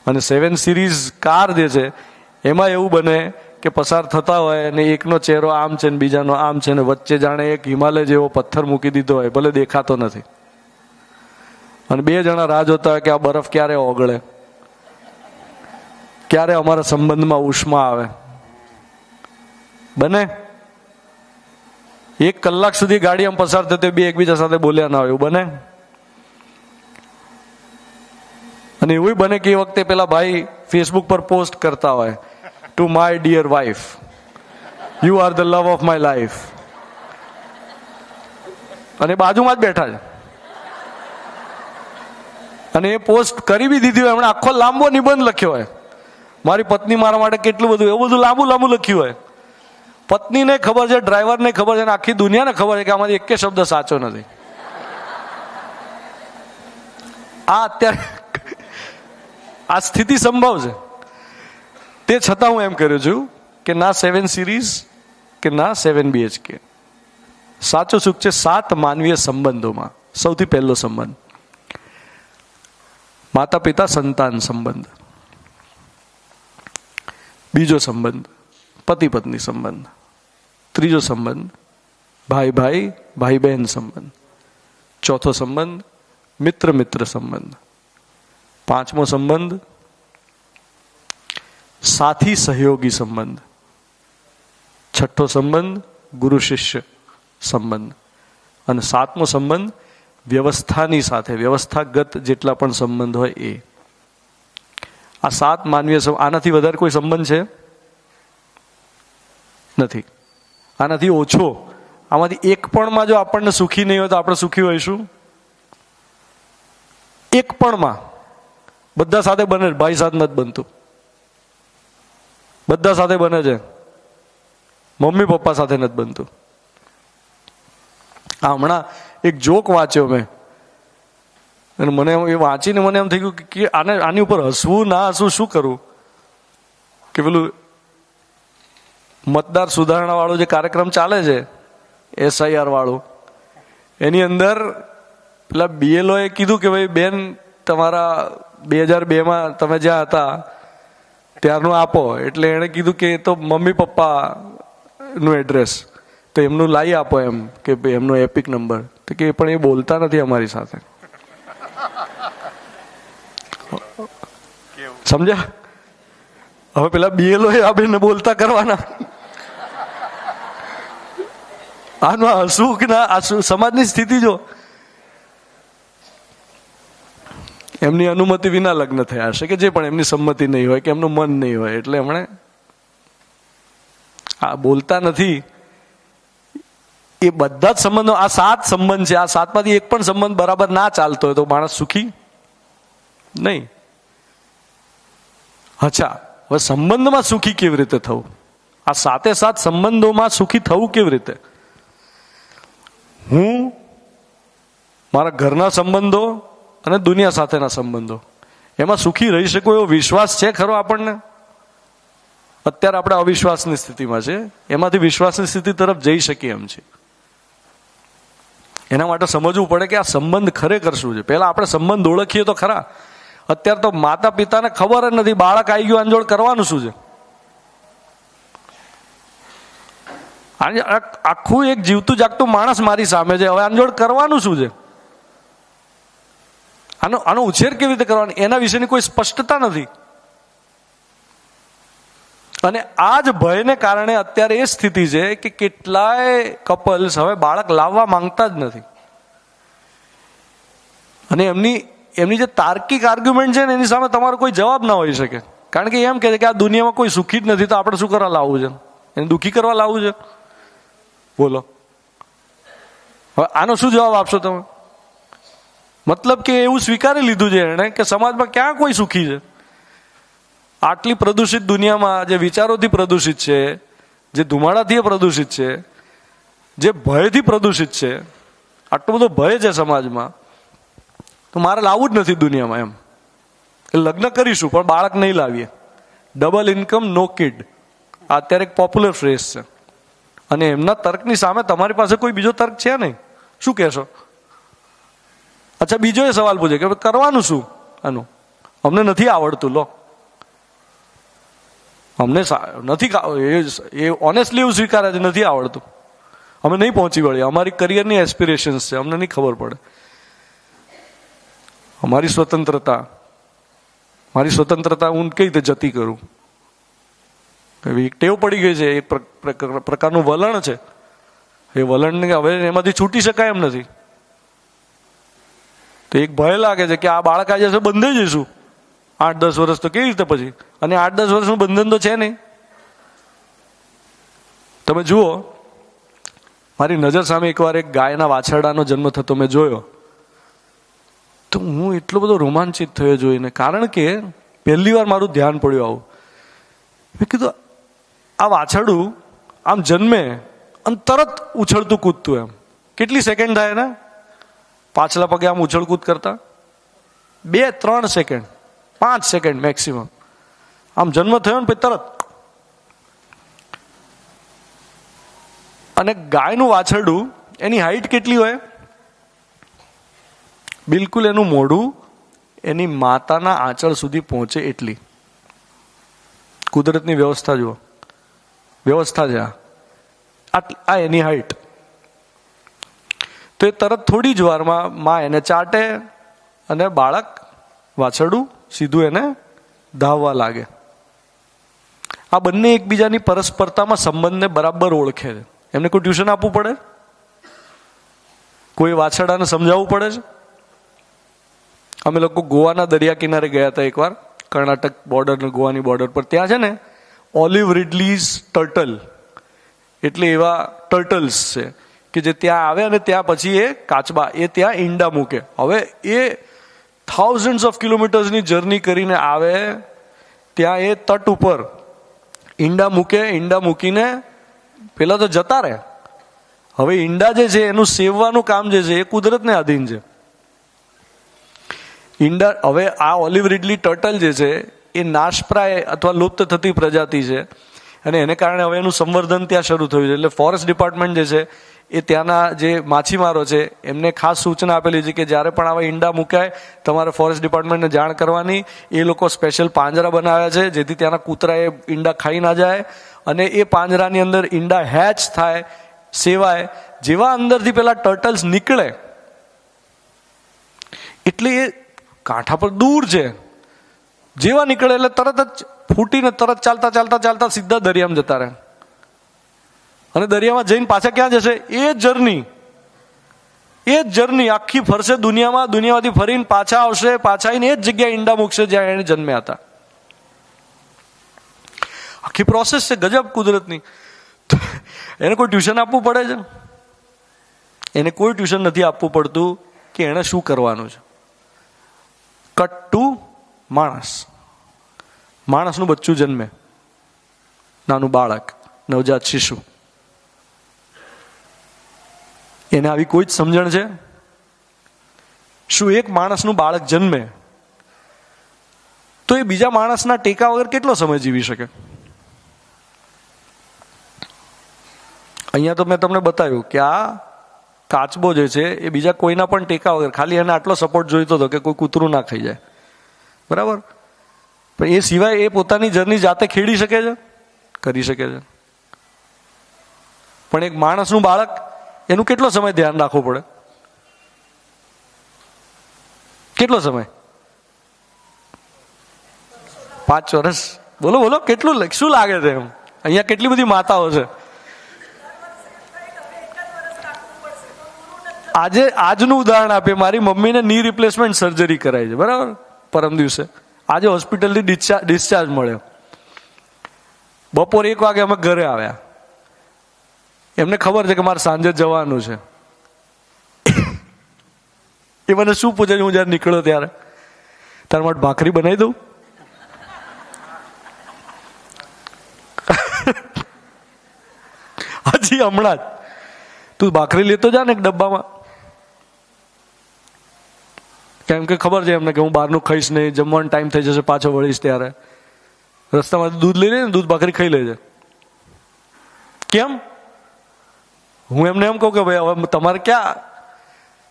અને 7 સિરીઝ કાર જે છે એમાં એવું બને કે પસાર થતા હોય અને એકનો ચહેરો આમ છે ને બીજાનો આમ છે ને વચ્ચે જાણે એક હિમાલય જેવો પથ્થર મૂકી દીધો હોય, ભલે દેખાતો નથી. અને 2 જણા રાહ જોતા હોય કે આ બરફ ક્યારે ઓગળે, ક્યારે અમારા સંબંધમાં ઉષ્મા આવે. બને 1 કલાક સુધી ગાડી આમ પસાર થતી હોય, 2 એકબીજા સાથે બોલ્યા ના હોય એવું બને. અને એવું બને કે એ વખતે પેલા ભાઈ ફેસબુક પર પોસ્ટ કરતા હોય, to my dear wife, you are the love of my life. અને બાજુમાં જ બેઠા છે અને એ પોસ્ટ કરી બી દીધી હોય. એમણે આખો લાંબો નિબંધ લખ્યો હોય, મારી પત્ની મારા માટે કેટલું બધું, એવું બધું લાંબુ લાંબુ લખ્યું હોય. પત્નીને ખબર છે, ડ્રાઈવરને ખબર છે, આખી દુનિયાને ખબર છે કે આમાંથી એક શબ્દ સાચો નથી. આ અત્યારે આ સ્થિતિ સંભવ છે. તે છતાં હું એમ કર્યું છું કે ના 7 સિરીઝ કે ના 7 BHK. સાચો સુખ છે 7 માનવીય સંબંધોમાં. સૌથી પહેલો સંબંધ માતા પિતા સંતાન સંબંધ. બીજો સંબંધ પતિ પત્ની સંબંધ. ત્રીજો સંબંધ ભાઈ ભાઈ ભાઈ બહેન સંબંધ. ચોથો સંબંધ મિત્ર મિત્ર સંબંધ. 5મો સંબંધ સાથી સહયોગી સંબંધ. 6ઠ્ઠો સંબંધ ગુરુ શિષ્ય સંબંધ. અને 7મો સંબંધ વ્યવસ્થાની સાથે, વ્યવસ્થાગત જેટલા પણ સંબંધ હોય એ. આ 7 માનવીય સંબંધ. આનાથી વધારે કોઈ સંબંધ છે નથી, આનાથી ઓછો. આમાંથી એક પણમાં જો આપણને સુખી નહીં હોય તો આપણે સુખી હોઈશું? એક પણમાં. બધા સાથે બને, ભાઈ સાથે નથી બનતું. બધા સાથે બને છે, મમ્મી પપ્પા સાથે નથી બનતું. આ હમણાં એક જોક વાંચ્યો મેં અને મને એ વાંચીને મને એમ થઈ ગયું કે આની ઉપર હસવું ના હસવું શું કરવું. કે પેલું મતદાર સુધારણા વાળો જે કાર્યક્રમ ચાલે છે SIR વાળો, એની અંદર પેલા BLO એ કીધું કે ભાઈ બેન તમારા 2002માં તમે જ્યાં હતા ત્યારનું આપો. એટલે એણે કીધું કે એ તો મમ્મી પપ્પાનું એડ્રેસ, તો એમનું લાવી આપો એમ કે ભાઈ એમનો એપિક નંબર. તો કે પણ એ બોલતા નથી અમારી સાથે. સમજ્યા? હવે પેલા BLO એ આ બેન બોલતા કરવાના. આનું હસવું કે ના, આ સમાજની સ્થિતિ જો. એમની અનુમતિ વિના લગ્ન થયા હશે કે જે પણ એમની સંમતિ નહીં હોય કે એમનું મન નહીં હોય, એટલે એમણે આ બોલતા નથી. એ બધા જ સંબંધો, આ 7 સંબંધ છે, આ 7માંથી એક પણ સંબંધ બરાબર ના ચાલતો હોય તો માણસ સુખી નહીં. અચ્છા, હવે સંબંધમાં સુખી કેવી રીતે થવું? આ 7 સંબંધોમાં સુખી થવું કેવી રીતે? હું, મારા ઘરના સંબંધો અને દુનિયા સાથેના સંબંધો, એમાં સુખી રહી શકું એવો વિશ્વાસ છે ખરો આપણને? અત્યારે આપણે અવિશ્વાસની સ્થિતિમાં છે, એમાંથી વિશ્વાસની સ્થિતિ તરફ જઈ શકીએ એમ છે. એના માટે સમજવું પડે કે આ સંબંધ ખરેખર શું છે. પહેલા આપણે સંબંધ ઓળખીએ તો ખરા. અત્યારે તો માતા પિતાને ખબર જ નથી બાળક આવી ગયું આંજોડ કરવાનું શું છે. આખું એક જીવતું જાગતું માણસ મારી સામે છે, હવે આંજોડ કરવાનું શું છે? આનો ઉછેર કેવી રીતે કરવાનો એના વિશેની કોઈ સ્પષ્ટતા નથી. અને આ જ ભયને કારણે અત્યારે એ સ્થિતિ છે કે કેટલાય કપલ્સ હવે બાળક લાવવા માંગતા જ નથી. અને એમની જે તાર્કિક આર્ગ્યુમેન્ટ છે ને એની સામે તમારો કોઈ જવાબ ના હોઈ શકે. કારણ કે એમ કહે છે કે આ દુનિયામાં કોઈ સુખી જ નથી, તો આપણે શું કરવા લાવવું છે? એને દુઃખી કરવા લાવવું છે? બોલો, હવે આનો શું જવાબ આપશો તમે? મતલબ કે એવું સ્વીકારી લીધું છે એણે કે સમાજમાં ક્યાં કોઈ સુખી છે? આટલી પ્રદૂષિત દુનિયામાં, જે વિચારોથી પ્રદૂષિત છે, જે ધુમાડાથી પ્રદૂષિત છે, જે ભયથી પ્રદૂષિત છે, આટલો બધો ભય છે સમાજમાં, તો મારે લાવવું જ નથી દુનિયામાં એમ. લગ્ન કરીશું પણ બાળક નહીં લાવીએ. ડબલ ઇન્કમ નો કિડ, આ અત્યારે એક પોપ્યુલર ફ્રેઝ છે. અને એમના તર્કની સામે તમારી પાસે કોઈ બીજો તર્ક છે નહીં. શું કહેશો? અચ્છા, બીજો એ સવાલ પૂછે કે કરવાનું શું આનું? અમને નથી આવડતું. લો, અમને નથી, એ ઓનેસ્ટલી એવું સ્વીકારે છે નથી આવડતું, અમે નહીં પહોંચી વળીએ, અમારી કરિયરની એસ્પિરેશન્સ છે, અમને નહીં ખબર પડે. મારી સ્વતંત્રતા હું કઈ રીતે જતી કરું? એક ટેવ પડી ગઈ છે, એક પ્રકારનું વલણ છે. એ વલણને હવે એમાંથી છૂટી શકાય એમ નથી. તો એક ભય લાગે છે કે આ બાળક આવી જશે, બંધાઈ જઈશું 8-10 વર્ષ, તો કેવી રીતે પછી? અને 8-10 વર્ષનું બંધન તો છે નહીં. તમે જુઓ, મારી નજર સામે એકવાર એક ગાયના વાછરડાનો જન્મ થતો મેં જોયો, તો હું એટલો બધો રોમાંચિત થયો જોઈને. કારણ કે પહેલી વાર મારું ધ્યાન પડ્યું આવું. મેં કીધું આ વાછરડું આમ જન્મે અને તરત ઉછળતું કૂદતું, એમ કેટલી સેકન્ડ થાય ને પાછલા પગે આમ ઉછળ કૂદ કરતા? 2-3 સેકન્ડ, 5 સેકન્ડ મેક્સિમમ. આમ જન્મ થયો ને પછી તરત. અને ગાયનું વાછરડું, એની હાઈટ કેટલી હોય? બિલકુલ એનું મોઢું એની માતાના આંચળ સુધી પહોંચે એટલી. કુદરતની વ્યવસ્થા જુઓ, વ્યવસ્થા છે આ એની હાઈટ. તો એ તરત થોડી જ વારમાં માં એને ચાટે અને બાળક વાછરડું સીધું એને ધાવવા લાગે. આ બંને એકબીજાની પરસ્પરતામાં સંબંધને બરાબર ઓળખે છે. એમને કોઈ ટ્યુશન આપવું પડે? કોઈ વાછરડાને સમજાવવું પડે છે? અમે લોકો ગોવાના દરિયા કિનારે ગયા હતા એકવાર, કર્ણાટક બોર્ડર ને ગોવાની બોર્ડર પર. ત્યાં છે ને ઓલિવ રિડલીઝ ટર્ટલ, એટલે એવા ટર્ટલ્સ છે કે જે ત્યાં આવે અને ત્યાં પછી એ કાચબા એ ત્યાં ઈંડા મૂકે. હવે એ થાઉઝન્ડ્સ ઓફ કિલોમીટર્સની જર્ની કરીને આવે, ત્યાં એ તટ ઉપર ઈંડા મૂકે. ઈંડા મૂકીને પેલા તો જતા રહે. હવે ઈંડા જે છે એનું સેવવાનું કામ જે છે એ કુદરતને આધીન છે. ઈંડા, હવે આ ઓલિવ રિડલી ટર્ટલ જે છે એ નાશપ્રાય અથવા લુપ્ત થતી પ્રજાતિ છે, અને એને કારણે હવે એનું સંવર્ધન ત્યાં શરૂ થયું છે. એટલે ફોરેસ્ટ ડિપાર્ટમેન્ટ જે છે એ ત્યાંના જે માછીમારો છે એમને ખાસ સૂચના આપેલી છે કે જ્યારે પણ આવા ઈંડા મુકાય તમારે ફોરેસ્ટ ડિપાર્ટમેન્ટને જાણ કરવાની. એ લોકો સ્પેશિયલ પાંજરા બનાવ્યા છે જેથી ત્યાંના કૂતરા એ ઈંડા ખાઈ ના જાય, અને એ પાંજરાની અંદર ઈંડા હેચ થાય, સેવાય. જેવા અંદરથી પેલા ટર્ટલ્સ નીકળે એટલે એ કાંઠા પર દૂર છે, જેવા નીકળે એટલે તરત જ ફૂટીને તરત ચાલતા ચાલતા ચાલતા સીધા દરિયામાં જતા રહે. અને દરિયામાં જઈને પાછા ક્યાં જશે? એ જ જર્ની આખી ફરશે દુનિયામાં, દુનિયામાંથી ફરીને પાછા આવશે, પાછા આવીને એ જ જગ્યાએ ઈંડા મૂકશે જ્યાં એને જન્મ્યા હતા. આખી પ્રોસેસ છે ગજબ કુદરતની. એને કોઈ ટ્યુશન આપવું પડે છે? એને કોઈ ટ્યુશન નથી આપવું પડતું કે એને શું કરવાનું છે. કટ ટુ માણસનું બચ્ચું જન્મે, નાનું બાળક, નવજાત શિશુ, એને આવી કોઈ જ સમજણ છે? શું એક માણસનું બાળક જન્મે તો એ બીજા માણસના ટેકા વગર કેટલો સમય જીવી શકે? અહીંયા તો મેં તમને બતાવ્યું કે આ કાચબો જે છે એ બીજા કોઈના પણ ટેકા વગર, ખાલી એને આટલો સપોર્ટ જોઈતો હતો કે કોઈ કૂતરું ના ખાઈ જાય, બરાબર? પણ એ સિવાય એ પોતાની જર્ની જાતે ખેડી શકે છે, કરી શકે છે. પણ એક માણસનું બાળક, એનું કેટલો સમય ધ્યાન રાખવો પડે? કેટલો સમય? 5 વર્ષ. બોલો બોલો, કેટલું શું લાગે છે એમ? અહીંયા કેટલી બધી માતાઓ છે. આજનું ઉદાહરણ આપીએ. મારી મમ્મીને ની રિપ્લેસમેન્ટ સર્જરી કરાઈ છે, બરાબર? પરમ દિવસે આજે હોસ્પિટલથી ડિસ્ચાર્જ મળ્યો. બપોર 1 વાગે અમે ઘરે આવ્યા. એમને ખબર છે કે મારે સાંજે જવાનું છે. એ મને શું પૂછે છે હું જયારે નીકળ્યો ત્યારે? તારા માટે ભાખરી બનાવી દઉં? હજી હમણાં જ તું ભાખરી લેતો જા ને એક ડબ્બામાં, કેમ કે ખબર છે એમને કે હું બહારનું ખાઈશ નહીં, જમવાનો ટાઈમ થઈ જશે, પાછો વળીશ ત્યારે રસ્તામાં દૂધ લઈ લે ને, દૂધ ભાખરી ખાઈ લેજે. કેમ? હું એમને એમ કહું કે ભાઈ હવે તમારે ક્યાં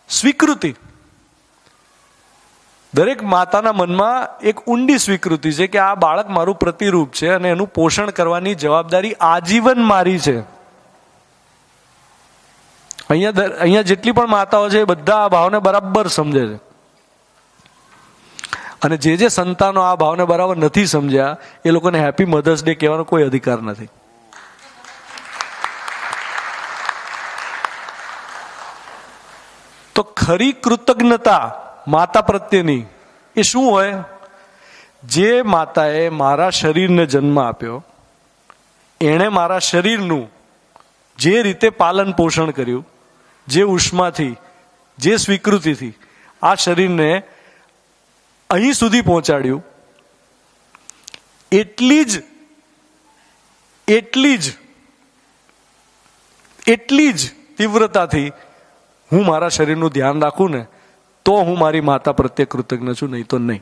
સ્વીકૃતિ. દરેક માતાના મનમાં એક ઊંડી સ્વીકૃતિ છે કે આ બાળક મારું પ્રતિરૂપ છે અને એનું પોષણ કરવાની જવાબદારી આજીવન મારી છે. અહીંયા જેટલી પણ માતાઓ છે એ બધા આ ભાવને બરાબર સમજે છે. અને જે સંતાનો આ ભાવને બરાબર નથી સમજ્યા એ લોકોને હેપી મધર્સ ડે કહેવાનો કોઈ અધિકાર નથી. તો ખરી કૃતજ્ઞતા માતા પ્રત્યેની એ શું હોય? જે માતાએ મારા શરીરને જન્મ આપ્યો, એણે મારા શરીરનું જે રીતે પાલન પોષણ કર્યું, જે ઉષ્માથી, જે સ્વીકૃતિથી આ શરીરને અહીં સુધી પહોંચાડ્યું, એટલી જ તીવ્રતાથી હું મારા શરીરનું ધ્યાન રાખું ને તો હું મારી માતા પ્રત્યે કૃતજ્ઞ છું, નહીં તો નહીં.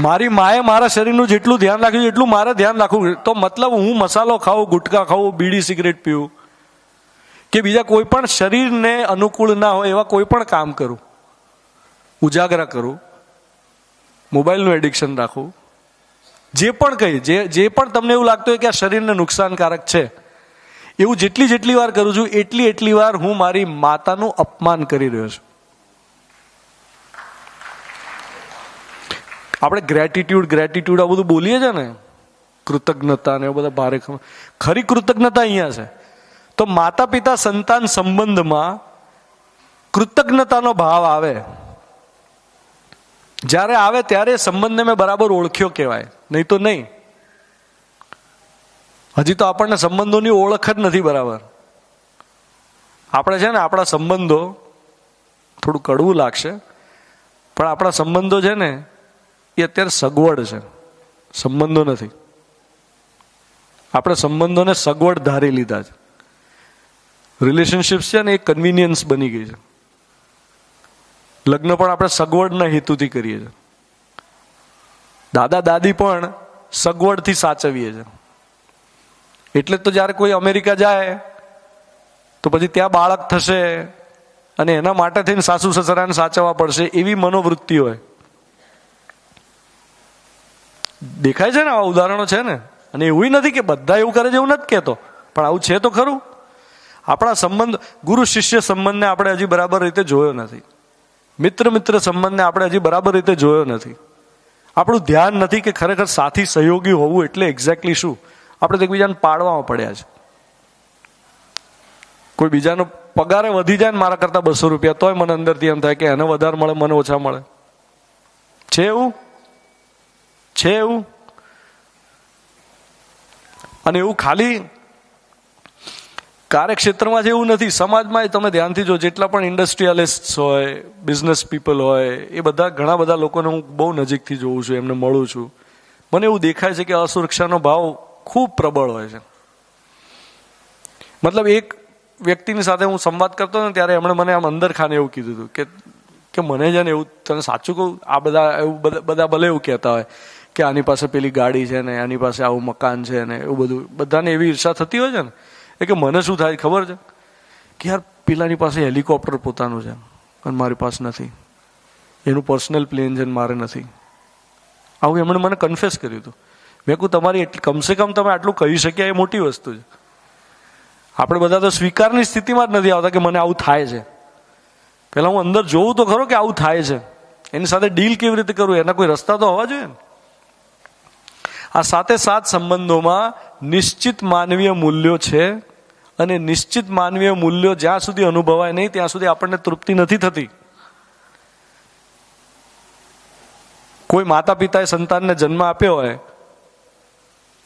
મારી માએ મારા શરીરનું જેટલું ધ્યાન રાખ્યું એટલું મારે ધ્યાન રાખવું. તો મતલબ હું મસાલો ખાઉં, ગુટકા ખાઉં, બીડી સિગરેટ પીવું કે બીજા કોઈ પણ શરીરને અનુકૂળ ના હોય એવા કોઈ પણ કામ કરું, ઉજાગરા કરું, મોબાઈલનું એડિક્શન રાખું, જે પણ કહી, જે પણ તમને એવું લાગતું હોય કે આ શરીરને નુકસાનકારક છે, એવું જેટલી વાર કરું છું એટલી વાર હું મારી માતાનું અપમાન કરી રહ્યો છું. આપણે ગ્રેટિટ્યુડ આ બધું બોલીએ છે ને, કૃતજ્ઞતા ને બધા ભારે. ખરી કૃતજ્ઞતા અહીંયા છે. તો માતા પિતા સંતાન સંબંધમાં કૃતજ્ઞતાનો ભાવ આવે, જ્યારે આવે ત્યારે સંબંધને મેં બરાબર ઓળખ્યો કહેવાય, નહીં તો નહીં. હજી તો આપણને સંબંધોની ઓળખ જ નથી બરાબર. આપણે છે ને આપણા સંબંધો, થોડું કડવું લાગશે પણ આપણા સંબંધો છે ને એ અત્યારે સગવડ છે, સંબંધો નથી. આપણે સંબંધોને સગવડ ધારી લીધા છે. રિલેશનશિપ્સ છે ને એ કન્વિનિયન્સ બની ગઈ છે. લગ્ન પણ આપણે સગવડના હેતુથી કરીએ છીએ. દાદા દાદી પણ સગવડથી સાચવીએ છીએ. એટલે તો જ્યારે કોઈ અમેરિકા જાય તો પછી ત્યાં બાળક થશે અને એના માટે થઈને સાસુ સસરાને સાચવવા પડશે, એવી મનોવૃત્તિ હોય. દેખાય છે ને, આવા ઉદાહરણો છે ને. અને એવું નથી કે બધા એવું કરે છે, એવું નથી કહેતો, પણ આવું છે તો ખરું. આપણા સંબંધ, ગુરુ શિષ્ય સંબંધને આપણે હજી બરાબર રીતે જોયો નથી. મિત્ર મિત્ર સંબંધને આપણે હજી બરાબર રીતે જોયો નથી. આપણું ધ્યાન નથી કે ખરેખર સાથી સહયોગી હોવું એટલે એક્ઝેક્ટલી શું. આપણે તો એકબીજાને પાડવામાં પડ્યા છે. કોઈ બીજાનો પગારે વધી જાય ને મારા કરતા 200 રૂપિયા, તોય મને અંદરથી એમ થાય કે એને વધારે મળે, મને ઓછા મળે. છે એવું? છે એવું? અને એવું ખાલી કાર્યક્ષેત્રમાં જ એવું નથી, સમાજમાં તમે ધ્યાનથી જો, જેટલા પણ ઇન્ડસ્ટ્રીયલિસ્ટ હોય, બિઝનેસ પીપલ હોય, એ બધા ઘણા બધા લોકોને હું બહુ નજીકથી જોઉં છું, એમને મળું છું. મને એવું દેખાય છે કે અસુરક્ષાનો ભાવ ખૂબ પ્રબળ હોય છે. મતલબ એક વ્યક્તિની સાથે હું સંવાદ કરતો ને ત્યારે એમણે મને આમ અંદર ખાને એવું કીધું હતું કે મને છે ને એવું, તને સાચું કહું, આ બધા એવું બધા ભલે એવું કહેતા હોય કે આની પાસે પેલી ગાડી છે ને, આની પાસે આવું મકાન છે ને, એવું બધું બધાને એવી ઈર્ષા થતી હોય છે ને, એ કે મને શું થાય ખબર છે કે યાર પેલાની પાસે હેલિકોપ્ટર પોતાનું છે અને મારી પાસે નથી, એનું પર્સનલ પ્લેન છે ને મારે નથી. આવું એમણે મને કન્ફેસ કર્યું હતું. મેં કહું તમારી કમસે કમ તમે આટલું કહી શક્યા એ મોટી વસ્તુ છે. આપણે બધા તો સ્વીકારની સ્થિતિમાં જ નથી આવતા કે મને આવું થાય છે. પહેલા હું અંદર જોઉં તો ખરો કે આવું થાય છે, એની સાથે ડીલ કેવી રીતે કરવું, એના કોઈ રસ્તા તો હોવા જોઈએ ને. આ સાથે સાથ સંબંધોમાં નિશ્ચિત માનવીય મૂલ્યો છે અને નિશ્ચિત માનવીય મૂલ્યો જ્યાં સુધી અનુભવાય નહીં ત્યાં સુધી આપણને તૃપ્તિ નથી થતી. કોઈ માતા પિતાએ સંતાનને જન્મ આપ્યો હોય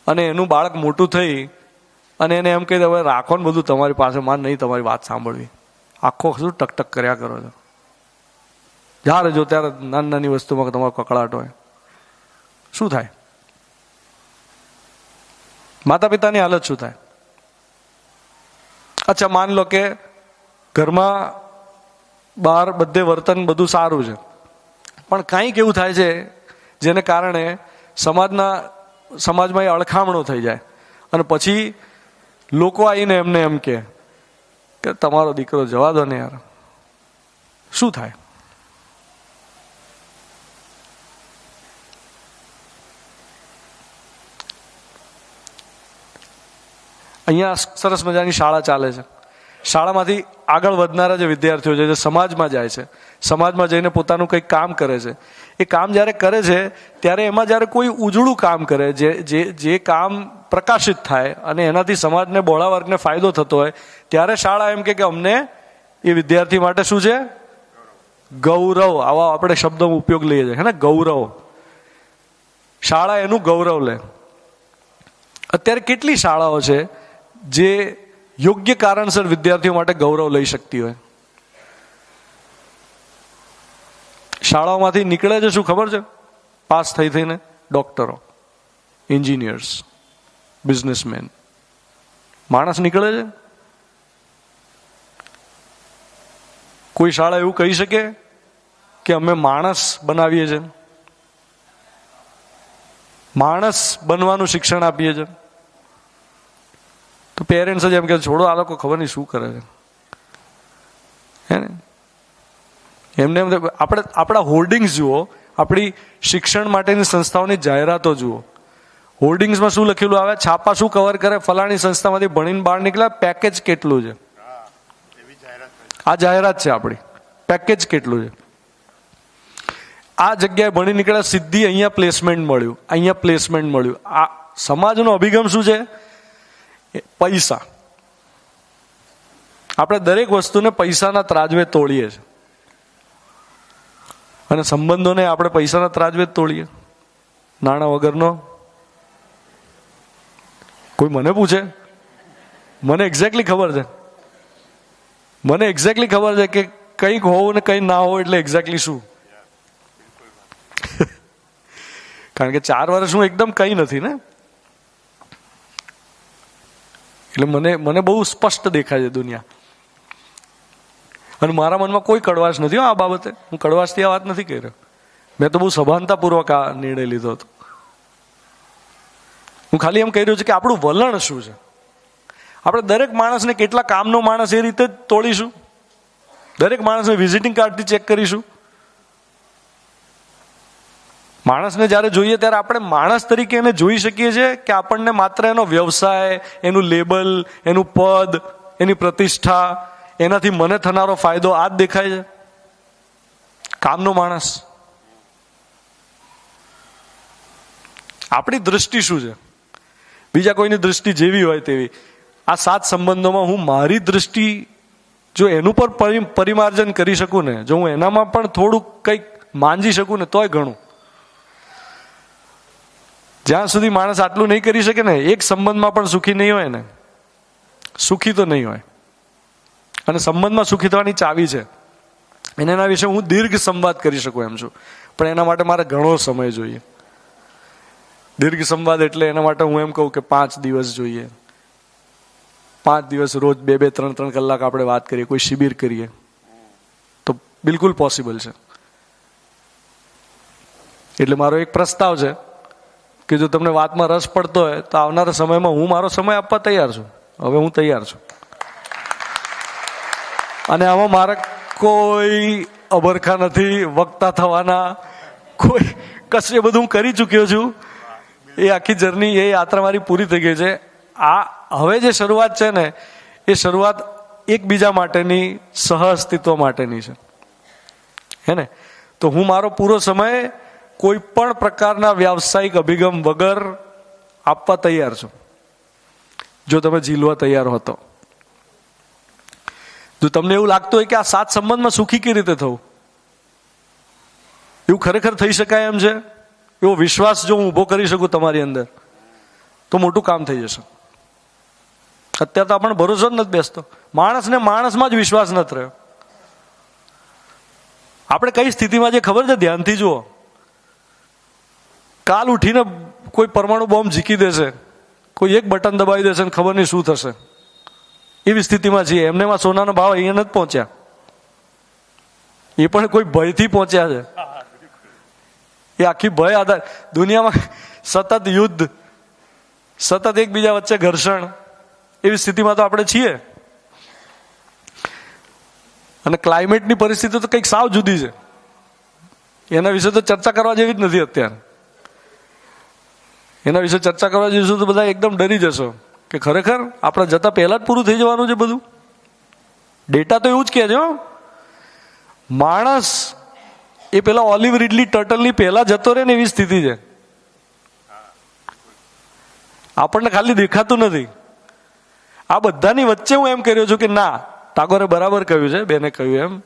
અને એનું બાળક મોટું થઈ અને એને એમ કહી દે હવે રાખો ને બધું તમારી પાસે, માર નહીં તમારી વાત સાંભળવી, આખો શું ટકટક કર્યા કરો છો. જ્યારે જો ત્યારે નાની નાની વસ્તુમાં તમારો કકળાટ હોય. શું થાય? માતા પિતાની હાલત શું થાય? અચ્છા, માન લો કે ઘરમાં બહાર બધે વર્તન બધું સારું છે, પણ કંઈક એવું થાય છે જેને કારણે સમાજમાં એ અળખામણો થઈ જાય અને પછી લોકો આવીને એમને એમ કે તમારો દીકરો જવા દો ને યાર. શું થાય? અહીંયા સરસ મજાની શાળા ચાલે છે. શાળામાંથી આગળ વધનારા જે વિદ્યાર્થીઓ છે, જે સમાજમાં જાય છે, સમાજમાં જઈને પોતાનું કંઈક કામ કરે છે, એ કામ જ્યારે કરે છે ત્યારે એમાં જ્યારે કોઈ ઉજળું કામ કરે, જે કામ પ્રકાશિત થાય અને એનાથી સમાજને બહોળા વર્ગને ફાયદો થતો હોય, ત્યારે શાળા એમ કે અમને એ વિદ્યાર્થી માટે શું છે? ગૌરવ. આવા આપણે શબ્દનો ઉપયોગ લઈએ છીએ, હે ને, ગૌરવ. શાળા એનું ગૌરવ લે. અત્યારે કેટલી શાળાઓ છે જે યોગ્ય કારણસર વિદ્યાર્થીઓ માટે ગૌરવ લઈ શકતી હોય? શાળાઓમાંથી નીકળે છે શું ખબર છે? પાસ થઈને ડોક્ટરો, એન્જિનિયર્સ, બિઝનેસમેન, માણસ નીકળે છે. કોઈ શાળા એવું કહી શકે કે અમે માણસ બનાવીએ છીએ, માણસ બનવાનું શિક્ષણ આપીએ છીએ? તો પેરેન્ટ્સ જ એમ કે છોડો, આ લોકો ખબર નહીં શું કરે છે, હે ને. એમને એમ આપણે આપણા હોર્ડિંગ્સ જુઓ, આપણી શિક્ષણ માટેની સંસ્થાઓની જાહેરાતો જુઓ. હોર્ડિંગ્સમાં શું લખેલું આવે? છાપા શું કવર કરે? ફલાણી સંસ્થામાંથી ભણીને બહાર નીકળ્યા, પેકેજ કેટલું છે? આ જાહેરાત છે આપણી. પેકેજ કેટલું છે? આ જગ્યાએ ભણી નીકળ્યા, સીધી અહીંયા પ્લેસમેન્ટ મળ્યું, અહીંયા પ્લેસમેન્ટ મળ્યું. આ સમાજનો અભિગમ શું છે? પૈસા. આપણે દરેક વસ્તુને પૈસાના ત્રાજવે તોડીએ છીએ અને સંબંધોને આપણે પૈસાના ત્રાજવે તોડીએ. નાણાં વગરનો કોઈ મને પૂછે, મને એક્ઝેક્ટલી ખબર છે. મને એક્ઝેક્ટલી ખબર છે કે કંઈક હોવું ને કંઈ ના હોવું એટલે એક્ઝેક્ટલી શું. કારણ કે 4 વર્ષ હું એકદમ કંઈ નથી ને, એટલે મને બહુ સ્પષ્ટ દેખાય છે દુનિયા. અને મારા મનમાં કોઈ કડવાશ નથી આ બાબતે. હું કડવાશથી આ વાત નથી કહી રહ્યો. મેં તો બહુ સભાનતાપૂર્વક આ નિર્ણય લીધો હતો. હું ખાલી એમ કહી રહ્યો છું કે આપણું વલણ શું છે. આપણે દરેક માણસને કેટલા કામનો માણસ એ રીતે જ તોડીશું? દરેક માણસને વિઝિટિંગ કાર્ડથી ચેક કરીશું? માણસને જ્યારે જોઈએ ત્યારે આપણે માણસ તરીકે એને જોઈ શકીએ છીએ કે આપણને માત્ર એનો વ્યવસાય, એનું લેબલ, એનું પદ, એની પ્રતિષ્ઠા, એનાથી મને થનારો ફાયદો આ જ દેખાય છે? કામનો માણસ. આપણી દૃષ્ટિ શું છે? બીજા કોઈની દૃષ્ટિ જેવી હોય તેવી. આ 7 સંબંધોમાં હું મારી દૃષ્ટિ જો એનું પર પરિમાર્જન કરી શકું ને, જો હું એનામાં પણ થોડુંક કંઈક માંજી શકું ને, તોય ઘણું. જ્યાં સુધી માણસ આટલું નહીં કરી શકે ને, એક સંબંધમાં પણ સુખી નહીં હોય ને, સુખી તો નહીં હોય. અને સંબંધમાં સુખી થવાની ચાવી છે. એના વિશે હું દીર્ઘ સંવાદ કરી શકું એમ છું, પણ એના માટે મારે ઘણો સમય જોઈએ. દીર્ઘ સંવાદ એટલે એના માટે હું એમ કહું કે 5 દિવસ જોઈએ. 5 દિવસ રોજ 2-2, 3-3 કલાક આપણે વાત કરીએ, કોઈ શિબિર કરીએ તો બિલકુલ પોસિબલ છે. એટલે મારો એક પ્રસ્તાવ છે કે જો તમને વાતમાં રસ પડતો હોય તો આવનારા સમયમાં હું મારો સમય આપવા તૈયાર છું. હવે હું તૈયાર છું. અને આમાં મારા કોઈ અભરખા નથી વક્તા થવાના, કોઈ કશે બધું હું કરી ચૂક્યો છું. એ આખી જર્ની, એ યાત્રા મારી પૂરી થઈ ગઈ છે. આ હવે જે શરૂઆત છે ને, એ શરૂઆત એકબીજા માટેની, સહઅસ્તિત્વ માટેની છે, હે ને? તો હું મારો પૂરો સમય કોઈ પણ પ્રકારના વ્યાવસાયિક અભિગમ વગર આપવા તૈયાર છું, જો તમે ઝીલવા તૈયાર હો તો. જો તમને એવું લાગતું હોય કે આ 7 સંબંધમાં સુખી કેવી રીતે થવું, એવું ખરેખર થઈ શકાય એમ છે, એવો વિશ્વાસ જો હું ઊભો કરી શકું તમારી અંદર, તો મોટું કામ થઈ જશે. અત્યારે તો આપણને ભરોસો જ નથી બેસતો. માણસને માણસમાં જ વિશ્વાસ નથી રહ્યો. આપણે કઈ સ્થિતિમાં છે ખબર છે? ધ્યાનથી જુઓ. કાલ ઉઠીને કોઈ પરમાણુ બોમ્બ ઝીકી દેશે, કોઈ એક બટન દબાવી દેશે ને ખબર નહીં શું થશે, એવી સ્થિતિમાં છીએ. એમનેમાં સોનાનો ભાવ અહીંયા નથી પહોંચ્યા, એ પણ કોઈ ભયથી પહોંચ્યા છે. એ આખી ભય આધાર દુનિયામાં સતત યુદ્ધ, સતત એકબીજા વચ્ચે ઘર્ષણ, એવી સ્થિતિમાં તો આપણે છીએ. અને ક્લાઇમેટની પરિસ્થિતિ તો કંઈક સાવ જુદી છે. એના વિશે તો ચર્ચા કરવા જેવી જ નથી અત્યારે. એના વિશે ચર્ચા કરવા જઈશું તો બધા એકદમ ડરી જશો કે ખરેખર આપણે જતા પહેલા જ પૂરું થઈ જવાનું છે બધું. ડેટા તો એવું જ કહે છે, માણસ એ પેલા ઓલિવ રીડલી ટર્ટલની પહેલા જતો રહે ને એવી સ્થિતિ છે. આપણને ખાલી દેખાતું નથી. આ બધાની વચ્ચે હું એમ કર્યો છું કે ના, ટાગોરે બરાબર કહ્યું છે, બેને કહ્યું એમ,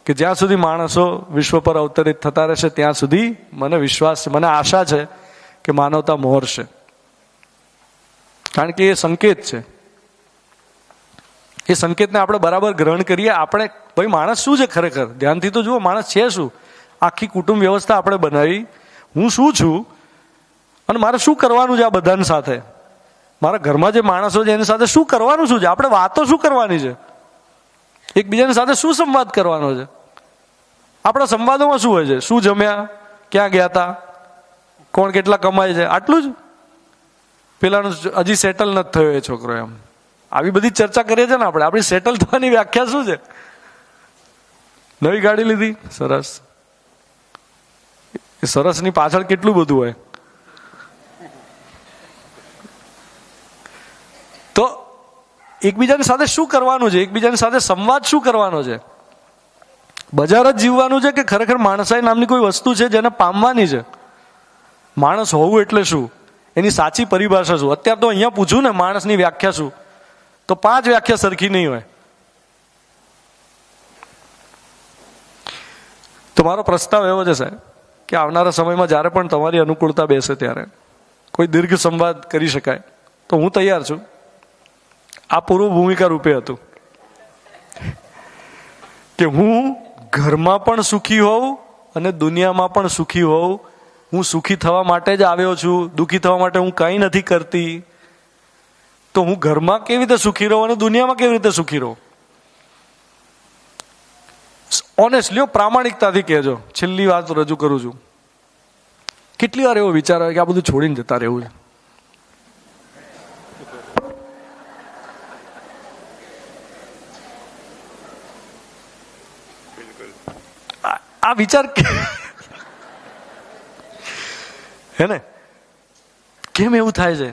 કે જ્યાં સુધી માણસો વિશ્વ પર અવતરિત થતા રહેશે ત્યાં સુધી મને વિશ્વાસ છે, મને આશા છે કે માનવતા મોહરશે. કારણ કે એ સંકેત છે. એ સંકેતને આપણે બરાબર ગ્રહણ કરીએ. આપણે ભાઈ માણસ શું છે ખરેખર? ધ્યાનથી તો જુઓ, માણસ છે શું? આખી કુટુંબ વ્યવસ્થા આપણે બનાવી. હું શું છું અને મારે શું કરવાનું છે આ બધાની સાથે? મારા ઘરમાં જે માણસો છે એની સાથે શું કરવાનું શું છે? આપણે વાતો શું કરવાની છે? એકબીજાની સાથે શું સંવાદ કરવાનો છે? આપણા સંવાદોમાં શું હોય છે? શું જમ્યા, ક્યાં ગયા હતા, કોણ કેટલા કમાય છે, આટલું જ? પેલાનો હજી સેટલ નથી થયો એ છોકરો, એમ આવી બધી ચર્ચા કરીએ છીએ ને આપણે. આપણી સેટલ થવાની વ્યાખ્યા શું છે? નવી ગાડી લીધી, સરસ. એ સરસની પાછળ કેટલું બધું હોય. તો એકબીજાની સાથે શું કરવાનું છે? એકબીજાની સાથે સંવાદ શું કરવાનો છે? બજાર જ જીવવાનું છે કે ખરેખર માણસાઈ નામની કોઈ વસ્તુ છે જેને પામવાની છે? માણસ હોવું એટલે શું? એની સાચી પરિભાષા શું? અત્યારે તો અહીંયા પૂછું ને માણસની વ્યાખ્યા શું, તો 5 વ્યાખ્યા સરખી નહીં હોય. તો મારો પ્રસ્તાવ એવો છે સાહેબ કે આવનારા સમયમાં જ્યારે પણ તમારી અનુકૂળતા બેસે ત્યારે કોઈ દીર્ઘ સંવાદ કરી શકાય તો હું તૈયાર છું. આ પૂર્વ ભૂમિકા રૂપે હતું કે હું ઘરમાં પણ સુખી હોઉં અને દુનિયામાં પણ સુખી હોઉં. હું સુખી થવા માટે જ આવ્યો છું, દુઃખી થવા માટે હું કંઈ નથી કરતી. તો હું ઘરમાં કેવી રીતે સુખી રહું અને દુનિયામાં કેવી રીતે સુખી રહું? ઓનેસ્ટલી, પ્રામાણિકતાથી કહેજો. છેલ્લી વાત રજૂ કરું છું. કેટલી વાર એવો વિચાર આવે કે આ બધું છોડીને જતા રહેવું છે. આ વિચાર હે ને, કેમ એવું થાય છે?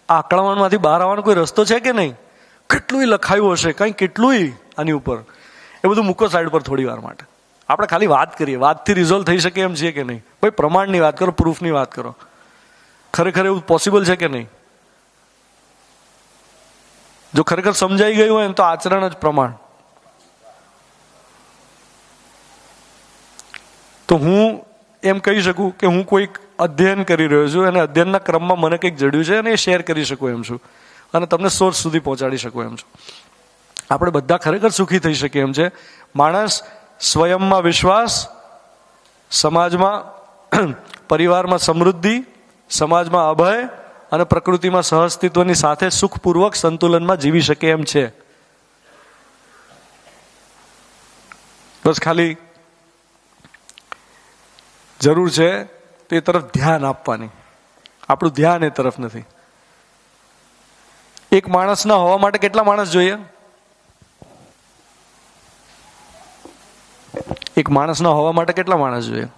આ આકળામણમાંથી બહાર આવવાનો કોઈ રસ્તો છે કે નહીં? કેટલું લખાયું હશે, કંઈ કેટલું આની ઉપર. એ બધું મૂકો સાઈડ પર થોડી વાર માટે. આપણે ખાલી વાત કરીએ, વાતથી રિઝોલ્વ થઈ શકે એમ છીએ કે નહીં? ભાઈ પ્રમાણની વાત કરો, પ્રૂફની વાત કરો. ખરેખર એવું પોસિબલ છે કે નહીં? જો ખરેખર સમજાઈ ગયું હોય તો આચરણ જ પ્રમાણ. તો હું એમ કહી શકું કે હું કોઈક અધ્યયન કરી રહ્યો છું અને અધ્યયનના ક્રમમાં મને કંઈક જડ્યું છે અને એ શેર કરી શકું એમ છું અને તમને સોર્સ સુધી પહોંચાડી શકું એમ છું. આપણે બધા ખરેખર સુખી થઈ શકીએ એમ છે. માણસ સ્વયંમાં વિશ્વાસ, સમાજમાં પરિવારમાં સમૃદ્ધિ, સમાજમાં અભય અને પ્રકૃતિમાં સહઅસ્તિત્વની સાથે સુખપૂર્વક સંતુલનમાં જીવી શકે એમ છે. બસ ખાલી જરૂર છે તે તરફ ધ્યાન આપવાની. આપણું ધ્યાન એ તરફ નથી. એક માણસના હોવા માટે કેટલા માણસ જોઈએ? એક માણસના હોવા માટે કેટલા માણસ જોઈએ?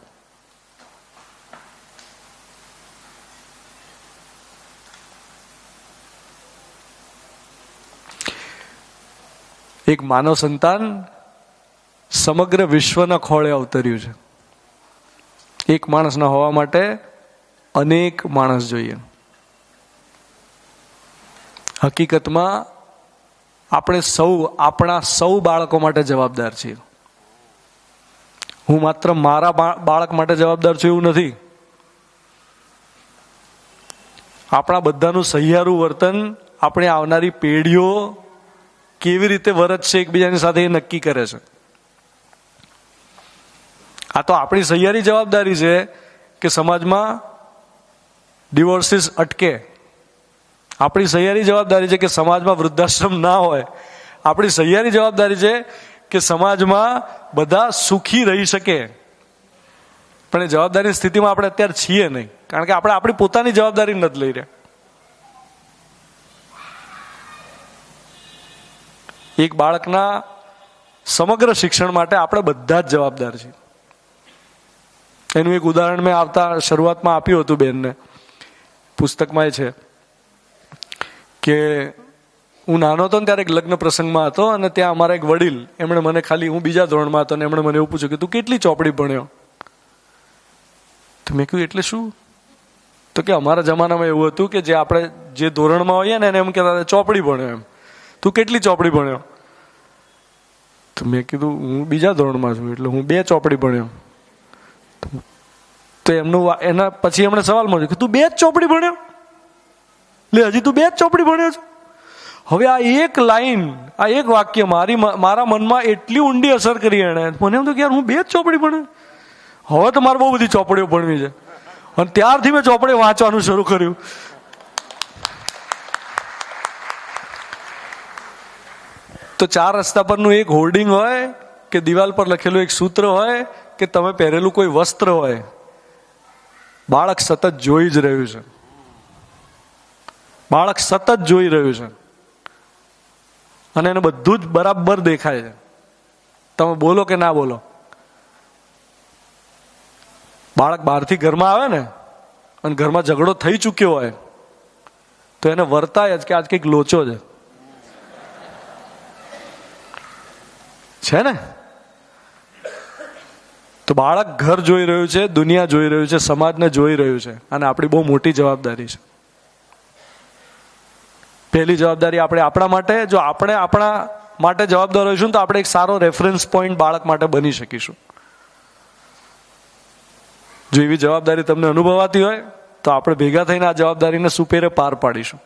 એક માનવ સંતાન સમગ્ર વિશ્વના ખોળે અવતર્યું છે. એક માણસના હોવા માટે અનેક માણસ જોઈએ. હકીકતમાં આપણે સૌ આપણા સૌ બાળકો માટે જવાબદાર છીએ. હું માત્ર મારા બાળક માટે જવાબદાર છું એવું નથી. આપણા બધાનું સહિયારું વર્તન આપણે આવનારી પેઢીઓ કેવી રીતે વર્તશે એકબીજાની સાથે એ નક્કી કરે છે. આ તો આપણી સહિયારી જવાબદારી છે કે સમાજમાં ડિવોર્સિસ અટકે. આપણી સહિયારી જવાબદારી છે કે સમાજમાં વૃદ્ધાશ્રમ ના હોય. આપણી સહિયારી જવાબદારી છે કે સમાજમાં બધા સુખી રહી શકે. પણ એ જવાબદારીની સ્થિતિમાં આપણે અત્યારે છીએ નહીં, કારણ કે આપણે આપણી પોતાની જવાબદારી નથી લઈ રહ્યા. એક બાળકના સમગ્ર શિક્ષણ માટે આપણે બધા જ જવાબદાર છીએ. એનું એક ઉદાહરણ મેં આવતા શરૂઆતમાં આપ્યું હતું બેનને, પુસ્તકમાં એ છે કે હું નાનો હતો ને ત્યારે એક લગ્ન પ્રસંગમાં હતો અને ત્યાં અમારા એક વડીલ, એમણે મને ખાલી, હું બીજા ધોરણમાં હતો ને એમણે મને એવું પૂછ્યું કે તું કેટલી ચોપડી ભણ્યો? તો મેં કહ્યું એટલે શું? તો કે અમારા જમાનામાં એવું હતું કે જે આપણે જે ધોરણમાં હોઈએ ને એને એમ કહેતા ચોપડી ભણ્યો. એમ તું કેટલી ચોપડી ભણ્યો? તો મેં કીધું હું બીજા ધોરણમાં છું એટલે હું 2 ચોપડી ભણ્યો. તો એમનું એના પછી એમણે સવાલ મળ્યો કે તું 2 જ ચોપડી ભણ્યો? લે હજી તું 2 જ ચોપડી ભણ્યો છો? હવે આ એક લાઈન, આ એક વાક્ય મારા મનમાં એટલી ઊંડી અસર કરી એને. મને એમ થયું કે યાર હું 2 જ ચોપડી ભણ્યો, હવે તો મારે બહુ બધી ચોપડીઓ ભણવી છે. અને ત્યારથી મેં ચોપડી વાંચવાનું શરૂ કર્યું. તો 4 રસ્તા પરનું એક હોર્ડિંગ હોય કે દિવાલ પર લખેલું એક સૂત્ર હોય કે તમે પહેરેલું કોઈ વસ્ત્ર હોય, બાળક સતત જોઈ જ રહ્યું છે. બાળક સતત જોઈ રહ્યું છે અને એને બધું જ બરાબર દેખાય છે. તમે બોલો કે ના બોલો. બાળક બહારથી ઘરમાં આવે ને અને ઘરમાં ઝઘડો થઈ ચૂક્યો હોય તો એને વર્તાય જ કે આજ કંઈક લોચો છે ને. તો બાળક ઘર જોઈ રહ્યું છે, દુનિયા જોઈ રહ્યું છે, સમાજને જોઈ રહ્યું છે અને આપણી બહુ મોટી જવાબદારી છે. પહેલી જવાબદારી આપણે આપણા માટે, જો આપણે આપણા માટે જવાબદાર હોઈશું તો આપણે એક સારો રેફરન્સ પોઈન્ટ બાળક માટે બની શકીશું. જો એવી જવાબદારી તમને અનુભવાતી હોય તો આપણે ભેગા થઈને આ જવાબદારીને સુપેરે પાર પાડીશું,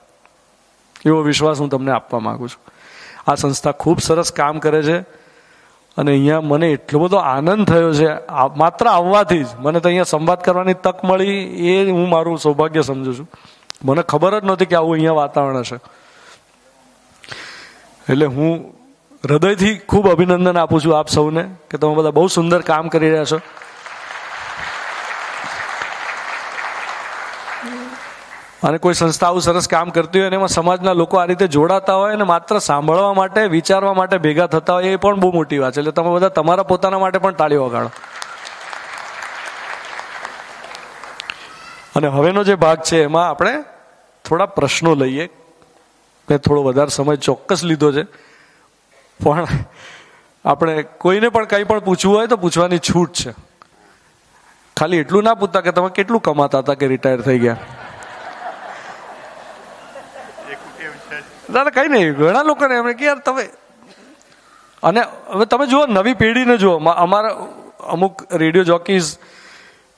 એવો વિશ્વાસ હું તમને આપવા માંગુ છું. આ સંસ્થા ખૂબ સરસ કામ કરે છે અને અહીંયા મને એટલો બધો આનંદ થયો છે માત્ર આવવાથી જ. મને તો અહીંયા સંવાદ કરવાની તક મળી એ હું મારું સૌભાગ્ય સમજુ છું. મને ખબર જ નહોતી કે આવું અહીંયા વાતાવરણ હશે. એટલે હું હૃદયથી ખૂબ અભિનંદન આપું છું આપ સૌને કે તમે બધા બહુ સુંદર કામ કરી રહ્યા છો. અને કોઈ સંસ્થા આવું સરસ કામ કરતી હોય અને એમાં સમાજના લોકો આ રીતે જોડાતા હોય અને માત્ર સાંભળવા માટે, વિચારવા માટે ભેગા થતા હોય, એ પણ બહુ મોટી વાત છે. એટલે તમે બધા તમારા પોતાના માટે પણ તાળીઓ વગાડો. અને હવેનો જે ભાગ છે એમાં આપણે થોડા પ્રશ્નો લઈએ. મેં થોડો વધારે સમય ચોક્કસ લીધો છે, પણ આપણે કોઈને પણ કંઈ પણ પૂછવું હોય તો પૂછવાની છૂટ છે. ખાલી એટલું ના પૂછતા કે તમે કેટલું કમાતા હતા કે રિટાયર થઈ ગયા. દાદા કઈ નહીં, ઘણા લોકોને એમ કે યાર તમે, અને હવે તમે જુઓ નવી પેઢીને જુઓ. અમારા અમુક રેડિયો જોકીઝ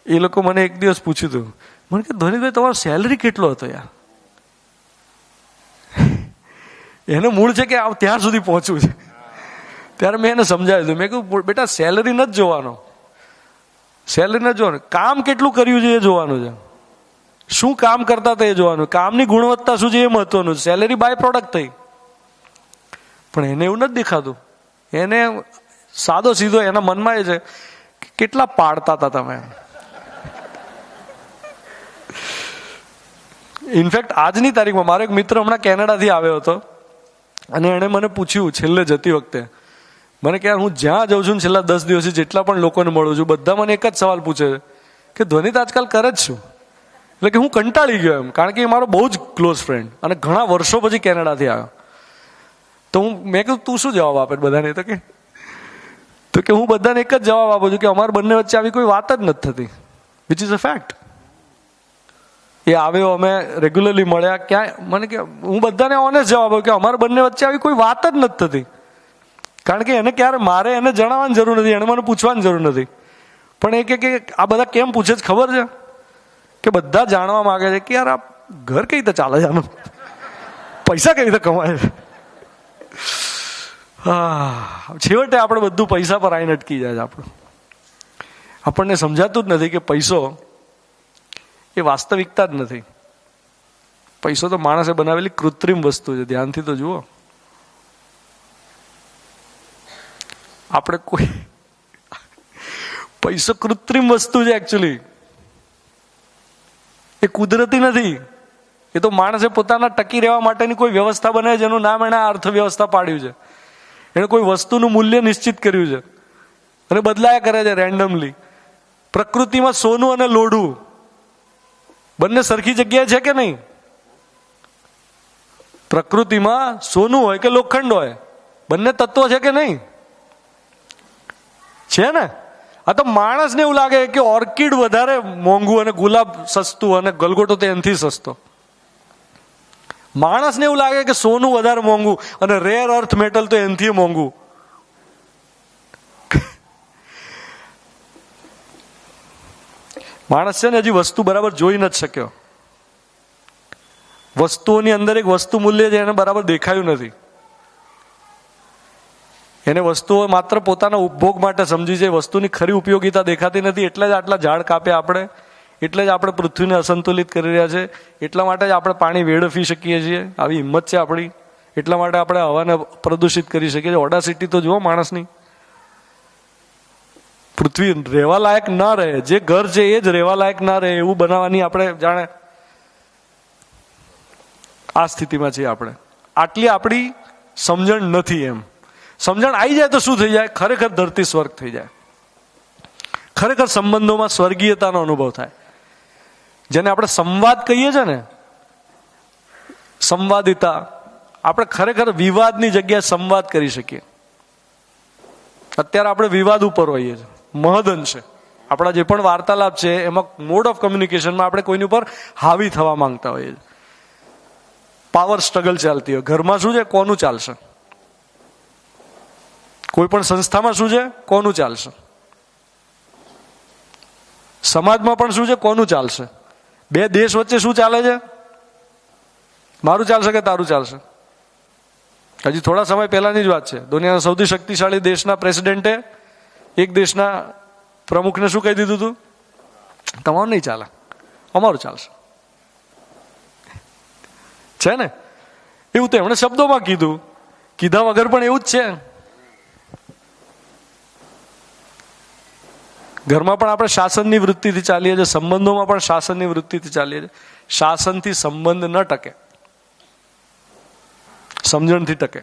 એ લોકો મને એક દિવસ પૂછ્યું હતું, મને કે ધોનીભાઈ તમારો સેલરી કેટલો હતો યાર? એનું મૂળ છે કે ત્યાં સુધી પહોંચવું છે. ત્યારે મેં એને સમજાવ્યું હતું, મેં કહ્યું બેટા સેલરી નથી જોવાનો, સેલરી નથી જોવાનું, કામ કેટલું કર્યું છે એ જોવાનું છે. શું કામ કરતા હતા એ જોવાનું, કામની ગુણવત્તા શું છે એ મહત્વનું. સેલેરી બાય પ્રોડક્ટ થઈ. પણ એને એવું નથી દેખાતું. એને સાદો સીધો એના મનમાં એ છે કે કેટલા પાડતા હતા તમે. ઇનફેક્ટ આજની તારીખમાં મારો એક મિત્ર હમણાં કેનેડાથી આવ્યો હતો અને એણે મને પૂછ્યું છેલ્લે જતી વખતે, મને કે હું જ્યાં જાઉં છું ને છેલ્લા 10 દિવસથી જેટલા પણ લોકોને મળું છું બધા મને એક જ સવાલ પૂછે છે કે ધ્વનિત આજકાલ કરે જ શું? એટલે કે હું કંટાળી ગયો એમ, કારણ કે એ મારો બહુ જ ક્લોઝ ફ્રેન્ડ અને ઘણા વર્ષો પછી કેનેડાથી આવ્યો. તો મેં કહ્યું તું શું જવાબ આપે બધાને? તો કે હું બધાને એક જ જવાબ આપું છું કે અમારા બંને વચ્ચે આવી કોઈ વાત જ નથી થતી, વિચ ઇઝ અ ફેક્ટ. એ આવ્યો, અમે રેગ્યુલરલી મળ્યા, ક્યાંય મને કે હું બધાને ઓનેસ્ટ જવાબ આપ્યો કે અમારા બંને વચ્ચે આવી કોઈ વાત જ નથી થતી. કારણ કે એને ક્યારે મારે એને જણાવવાની જરૂર નથી, એને મને પૂછવાની જરૂર નથી. પણ એ કે આ બધા કેમ પૂછે છે ખબર છે? કે બધા જાણવા માંગે છે કે યાર આ ઘર કઈ રીતે ચાલે છે, આનું પૈસા કઈ રીતે કમાય છે. છેવટે આપણે બધું પૈસા પર આવીને અટકી જાય છે. આપણને સમજાતું જ નથી કે પૈસો એ વાસ્તવિકતા જ નથી. પૈસો તો માણસે બનાવેલી કૃત્રિમ વસ્તુ છે. ધ્યાનથી તો જુઓ. આપણે કોઈ પૈસો કૃત્રિમ વસ્તુ છે એકચ્યુઅલી. એ કુદરતી નથી. એ તો માણસે પોતાના ટકી રહેવા માટેની કોઈ વ્યવસ્થા બનાવી, જેનું નામ એણે અર્થવ્યવસ્થા પાડ્યું છે. એણે કોઈ વસ્તુનું મૂલ્ય નિશ્ચિત કર્યું છે અને બદલાયા કરે છે રેન્ડમલી. પ્રકૃતિમાં સોનું અને લોઢું બંને સરખી જગ્યાએ છે કે નહીં? પ્રકૃતિમાં સોનું હોય કે લોખંડ હોય, બંને તત્વો છે કે નહીં? છે ને. આ તો માણસને એવું લાગે કે ઓર્કિડ વધારે મોંઘું અને ગુલાબ સસ્તું અને ગલગોટો તો એનાથી સસ્તો. માણસને એવું લાગે કે સોનું વધારે મોંઘું અને રેર અર્થ મેટલ તો એનાથી મોંઘું. માણસ છે ને હજી વસ્તુ બરાબર જોઈ નથી શક્યો. વસ્તુઓની અંદર એક વસ્તુ મૂલ્ય છે એને બરાબર દેખાયું નથી. એને વસ્તુઓ માત્ર પોતાના ઉપભોગ માટે સમજી છે. વસ્તુની ખરી ઉપયોગિતા દેખાતી નથી. એટલે જ આટલા ઝાડ કાપ્યા આપણે, એટલે જ આપણે પૃથ્વીને અસંતુલિત કરી રહ્યા છે, એટલા માટે જ આપણે પાણી વેડફી શકીએ છીએ. આવી હિંમત છે આપણી. એટલા માટે આપણે હવાને પ્રદૂષિત કરી શકીએ છીએ. ઓડાસિટી તો જુઓ માણસની. પૃથ્વી રહેવા લાયક ના રહે, જે ઘર છે એ જ રહેવા લાયક ના રહે એવું બનાવવાની આપણે જાણે આ સ્થિતિમાં છીએ આપણે. આટલી આપણી સમજણ નથી. એમ સમજણ આવી જાય તો શું થઈ જાય? ખરેખર ધરતી સ્વર્ગ થઈ જાય. ખરેખર સંબંધોમાં સ્વર્ગીયતાનો અનુભવ થાય. જેને આપણે સંવાદ કહીએ છીએ ને, સંવાદિતા. આપણે ખરેખર વિવાદની જગ્યાએ સંવાદ કરી શકીએ. અત્યારે આપણે વિવાદ ઉપર હોઈએ છીએ. મહદઅંશે આપણા જે પણ વાર્તાલાપ છે એમાં મોડ ઓફ કમ્યુનિકેશનમાં આપણે કોઈની ઉપર હાવી થવા માંગતા હોઈએ છીએ. પાવર સ્ટ્રગલ ચાલતી હોય. ઘરમાં શું છે? કોનું ચાલશે? કોઈ પણ સંસ્થામાં શું છે? કોનું ચાલશે? સમાજમાં પણ શું છે? કોનું ચાલશે? બે દેશ વચ્ચે શું ચાલે છે? મારું ચાલશે કે તારું ચાલશે? હજી થોડા સમય પહેલાની જ વાત છે. દુનિયાના સૌથી શક્તિશાળી દેશના પ્રેસિડેન્ટે એક દેશના પ્રમુખને શું કહી દીધું હતું? તમારું નહીં ચાલે, અમારું ચાલશે. છે ને? એવું તો એમણે શબ્દોમાં કીધું. કીધા વગર પણ એવું જ છે. ઘરમાં પણ આપણે શાસનની વૃત્તિથી ચાલીએ છીએ. સંબંધોમાં પણ શાસનની વૃત્તિથી ચાલીએ છીએ. શાસનથી સંબંધ ન ટકે, સમજણથી ટકે.